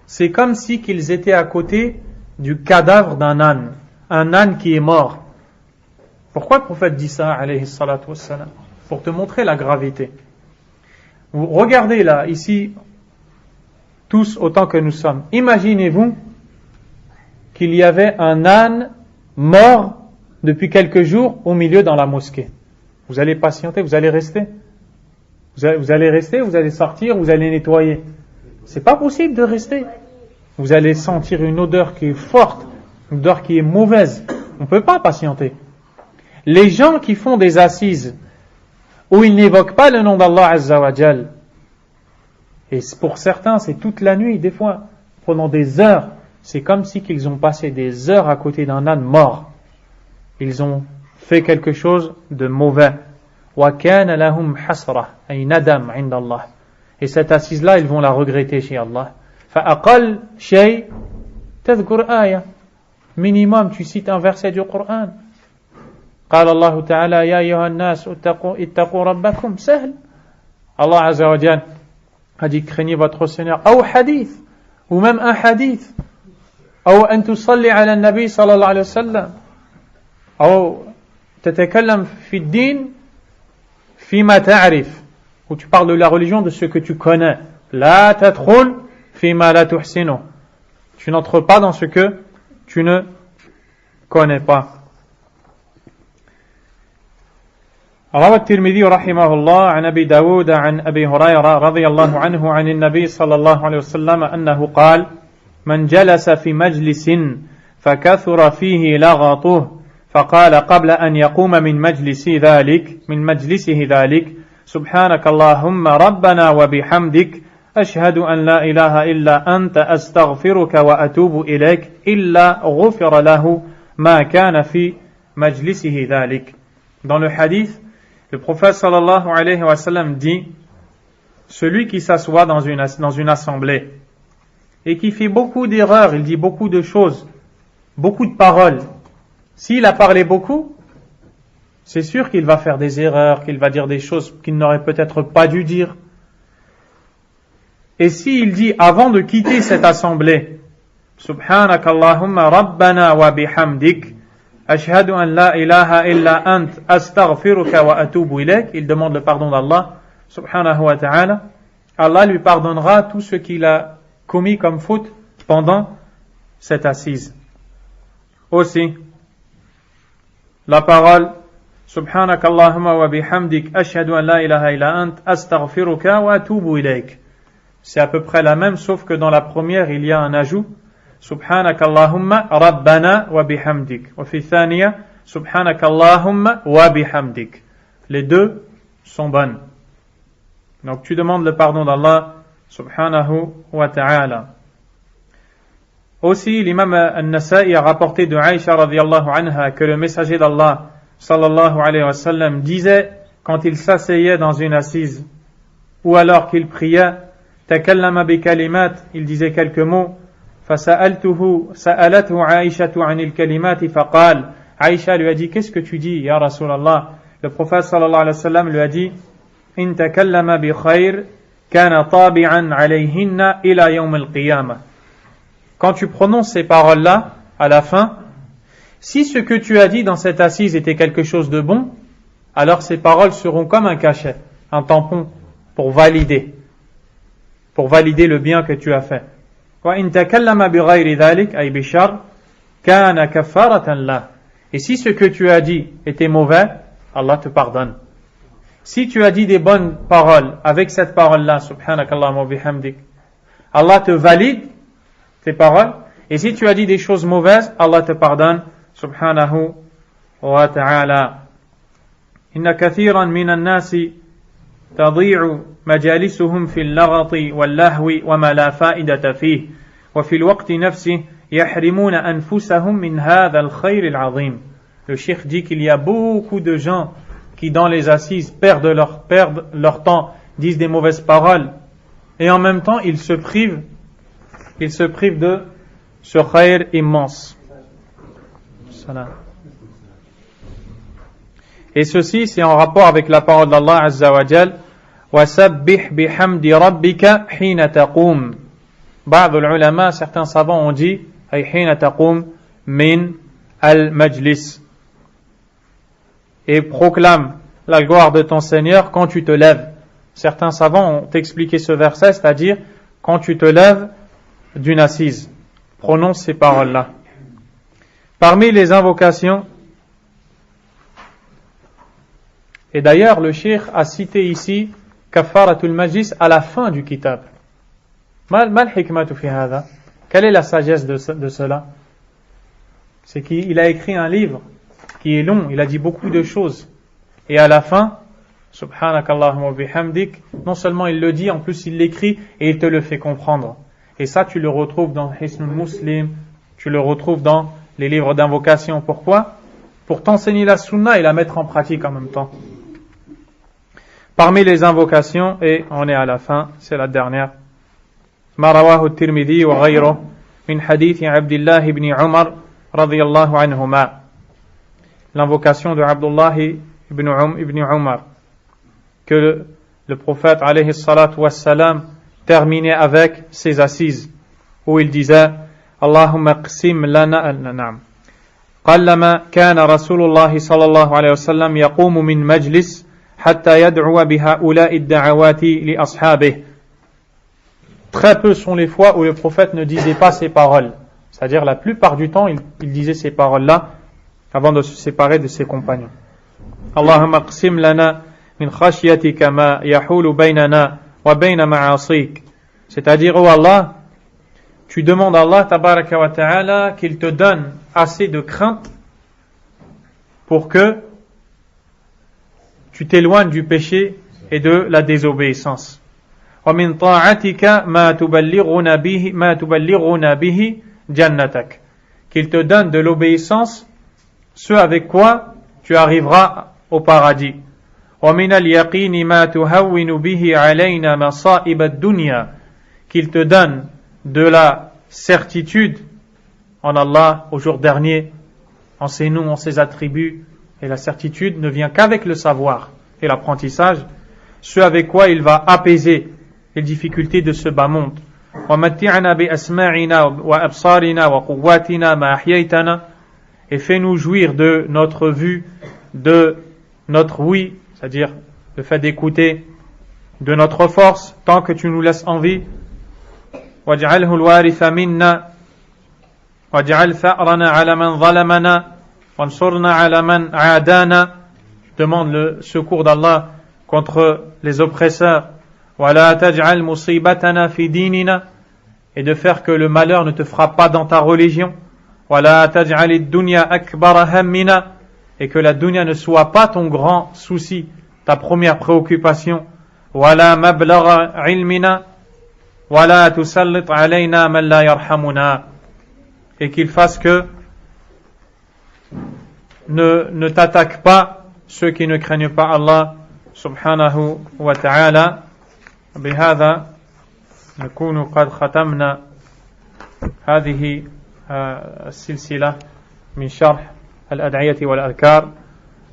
[SPEAKER 1] C'est comme si qu'ils étaient à côté du cadavre d'un âne, un âne qui est mort. Pourquoi le prophète dit ça, alayhi salatu wassalam? Pour te montrer la gravité. Vous regardez là, ici, tous autant que nous sommes. Imaginez-vous qu'il y avait un âne mort depuis quelques jours au milieu dans la mosquée. Vous allez patienter, vous allez rester? Vous allez rester, vous allez sortir, vous allez nettoyer. C'est pas possible de rester. Vous allez sentir une odeur qui est forte, une odeur qui est mauvaise. On ne peut pas patienter. Les gens qui font des assises où ils n'évoquent pas le nom d'Allah Azza wa Jal, et pour certains c'est toute la nuit, des fois pendant des heures, c'est comme si qu'ils ont passé des heures à côté d'un âne mort. Ils ont fait quelque chose de mauvais. وَكَانَ لَهُمْ حَسْرَةٌ أي ندم عند الله. Et cette assise-là, ils vont la regretter chez Allah. فَأَقَلْ شَيْء تَذْكُرْ آيَةً. Minimum, tu cites un verset du Coran. قال الله تعالى يا أيها الناس اتقوا ربكم. سهل. Allah Azza wa Jal a dit craignez votre Seigneur. أو حديث, ou même un hadith. أو أن تصلي على النبي صلى الله عليه وسلم. أو تتكلم في الدين فيما تعرف, où tu parles de la religion de ce que tu connais. لا تدخل فيما لا تحسنه. Tu n'entres pas dans ce que tu ne connais pas. روى الترمذي رحمه الله عن أبي داود عن أبي هريرة رضي الله عنه عن النبي صلى الله عليه وسلم أنه قال من جلس في مجلس فكثر فيه لغطه فقال قبل أن يقوم من مجلسه ذلك سبحانك اللهم ربنا وبحمدك أشهد أن لا إله إلا أنت أستغفرك وأتوب إليك إلا غفر له ما كان في مجلسه ذلك. Dans le hadith, le prophète sallallahu alayhi wa sallam dit celui qui s'assoit dans une assemblée et qui fait beaucoup d'erreurs, il dit beaucoup de choses, beaucoup de paroles. S'il a parlé beaucoup, c'est sûr qu'il va faire des erreurs, qu'il va dire des choses qu'il n'aurait peut-être pas dû dire. Et s'il dit avant de quitter cette assemblée, Subhanakallahumma rabbana wa bihamdik, ashhadu an la ilaha illa ant, astaghfiruka wa atubu ilayk, il demande le pardon d'Allah, subhanahu wa ta'ala, Allah lui pardonnera tout ce qu'il a commis comme faute pendant cette assise. Aussi, la parole Subhanakallahumma wa bihamdik ashhadu an la ilaha illa ant astaghfiruka wa atubu ilayk. C'est à peu près la même, sauf que dans la première il y a un ajout سبحانك اللهم ربنا وبحمدك وفي الثانية سبحانك اللهم وبحمدك. Les deux sont bonnes. Donc tu demandes le pardon d'Allah subhanahu wa ta'ala. Aussi l'imam An-Nasa'i a rapporté de Aïcha radiyallahu anha que le messager d'Allah sallallahu alayhi wa sallam disait quand il s'asseyait dans une assise ou alors qu'il priait takallama bi kalimat, il disait quelques mots. سألته عائشة عن الكلمات فقال, Aïcha lui a dit qu'est-ce que tu dis ya Rasulallah? Le prophète sallallahu alayhi wa sallam lui a dit إن تكلم بخير كان طابعا عليهن إلى يوم القيامة. Quand tu prononces ces paroles-là à la fin, si ce que tu as dit dans cette assise était quelque chose de bon, alors ces paroles seront comme un cachet, un tampon pour valider le bien que tu as fait. وإن تكلم بغير ذلك أي بشر كان كفارة له. Et si ce que tu as dit était mauvais, Allah te pardonne. Si tu as dit des bonnes paroles avec cette parole-là, subhanakallahumma wa bihamdik, Allah te valide tes paroles. Et si tu as dit des choses mauvaises, Allah te pardonne, subhanahu wa ta'ala. Inna kathiran minan nasi تضيع مجالسهم في اللغط واللهو وما لا فائدة فيه وفي الوقت نفسه يحرمون أنفسهم من هذا الخير العظيم. Le cheikh dit qu'il y a beaucoup de gens qui dans les assises perdent leur temps, disent des mauvaises paroles et en même temps ils se privent de ce khayr immense. Salam. Et ceci c'est en rapport avec la parole d'Allah Azza wa Jal. وَسَبِّحْ بِحَمْدِ رَبِّكَ حِينَ تَقُومْ. بعض العلماء, certains savants ont dit أي حين تقوم من المجلس. Et proclame la gloire de ton Seigneur quand tu te lèves. Certains savants ont expliqué ce verset, c'est-à-dire quand tu te lèves d'une assise. Prononce ces paroles-là. Parmi les invocations, et d'ailleurs le cheikh a cité ici Kafaratul Majlis à la fin du kitab. Mal hikmatu fi hadha. Quelle est la sagesse de cela? C'est qu'il a écrit un livre qui est long, il a dit beaucoup de choses. Et à la fin, subhanakallahumma wa bihamdik, non seulement il le dit, en plus il l'écrit et il te le fait comprendre. Et ça tu le retrouves dans Hisnul Muslim, tu le retrouves dans les livres d'invocation. Pourquoi? Pour t'enseigner la sunna et la mettre en pratique en même temps. Parmi les invocations, et on est à la fin, c'est la dernière. ما رواه الترمذي وغيره من حديث عبد الله بن عمر رضي الله عنهما. L'invocation de Abdullah ibn Umar, que le prophète alayhi salatu wassalam terminait avec ses assises, où il disait Allahumma qsim lana al-na'am. قلما كان رسول الله صلى الله عليه وسلم يقوم من مجلس حتى يدعو بهؤلاء الدعوات لأصحابه. Très peu sont les fois où le prophète ne disait pas ces paroles. C'est-à-dire la plupart du temps, il disait ces paroles-là avant de se séparer de ses compagnons. Allahumma qsim lana min khashyatika ma yahulu baynana wa bayna ma'asik. C'est-à-dire, oh Allah, tu demandes à Allah tabaraka wa ta'ala qu'il te donne assez de crainte pour que tu t'éloignes du péché et de la désobéissance. ومن طاعتك ما تبلغنا به جنتك. Qu'il te donne de l'obéissance, ce avec quoi tu arriveras au paradis. ومن اليقين ما تهون به علينا مصائب الدنيا. Qu'il te donne de la certitude en Allah au jour dernier, en ses noms, en ses attributs. Et la certitude ne vient qu'avec le savoir et l'apprentissage, ce avec quoi il va apaiser les difficultés de ce bas monde. Et fais-nous jouir de notre vue, de notre ouïe, c'est-à-dire le fait d'écouter, de notre force, tant que tu nous laisses en vie. واجعله الوارث منا واجعل ثأرنا على من ظلمنا وانصرنا على من عادانا. Demande le secours d'Allah contre les oppresseurs. ولا تجعل مصيبتنا في ديننا. et de faire que le malheur ne te frappe pas dans ta religion. وَلَا تَجْعَلِ الدُّنْيَا أَكْبَرَ هَمِّنَا, et que la dunya ne soit pas ton grand souci, ta première préoccupation. وَلَا مَبْلَغَ عِلْمِنَا وَلَا تُسَلِّطْ عَلَيْنَا مَنْ لَا يَرْحَمُنَا, et qu'il fasse que ne t'attaque pas ceux qui ne craignent pas Allah subhanahu wa ta'ala. بهذا نكون قد ختمنا هذه السلسلة من شرح الأدعية والأذكار.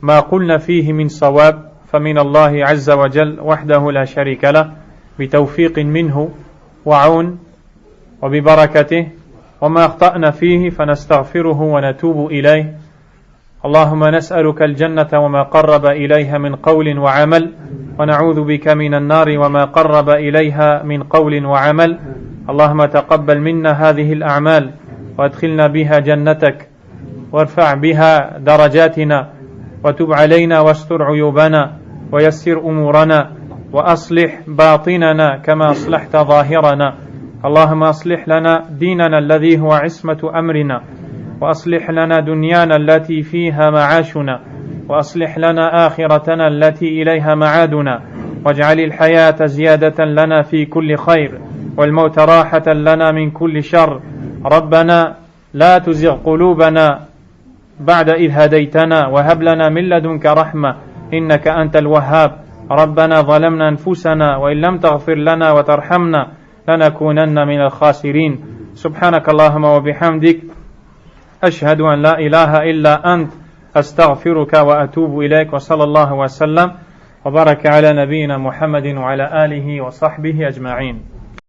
[SPEAKER 1] ما قلنا فيه من صواب فمن الله عز وجل وحده لا شريك له بتوفيق منه وعون وببركته، وما أخطأنا فيه فنستغفره ونتوب إليه. اللهم نسألك الجنة وما قرب إليها من قول وعمل، ونعوذ بك من النار وما قرب إليها من قول وعمل. اللهم تقبل منا هذه الأعمال وادخلنا بها جنتك، وارفع بها درجاتنا، وتب علينا واستر عيوبنا، ويسر أمورنا، وأصلح باطننا كما أصلحت ظاهرنا. اللهم أصلح لنا ديننا الذي هو عصمة أمرنا، وأصلح لنا دنيانا التي فيها معاشنا، وأصلح لنا آخرتنا التي إليها معادنا، واجعل الحياة زيادة لنا في كل خير، والموت راحة لنا من كل شر. ربنا لا تزغ قلوبنا بعد إذ هديتنا، وهب لنا من لدنك رحمة إنك أنت الوهاب. ربنا ظلمنا أنفسنا وإن لم تغفر لنا وترحمنا لنكونن من الخاسرين. سبحانك اللهم وبحمدك أشهد أن لا إله إلا أنت أستغفرك وأتوب إليك. وصلى الله وسلم وبارك على نبينا محمد وعلى آله وصحبه أجمعين.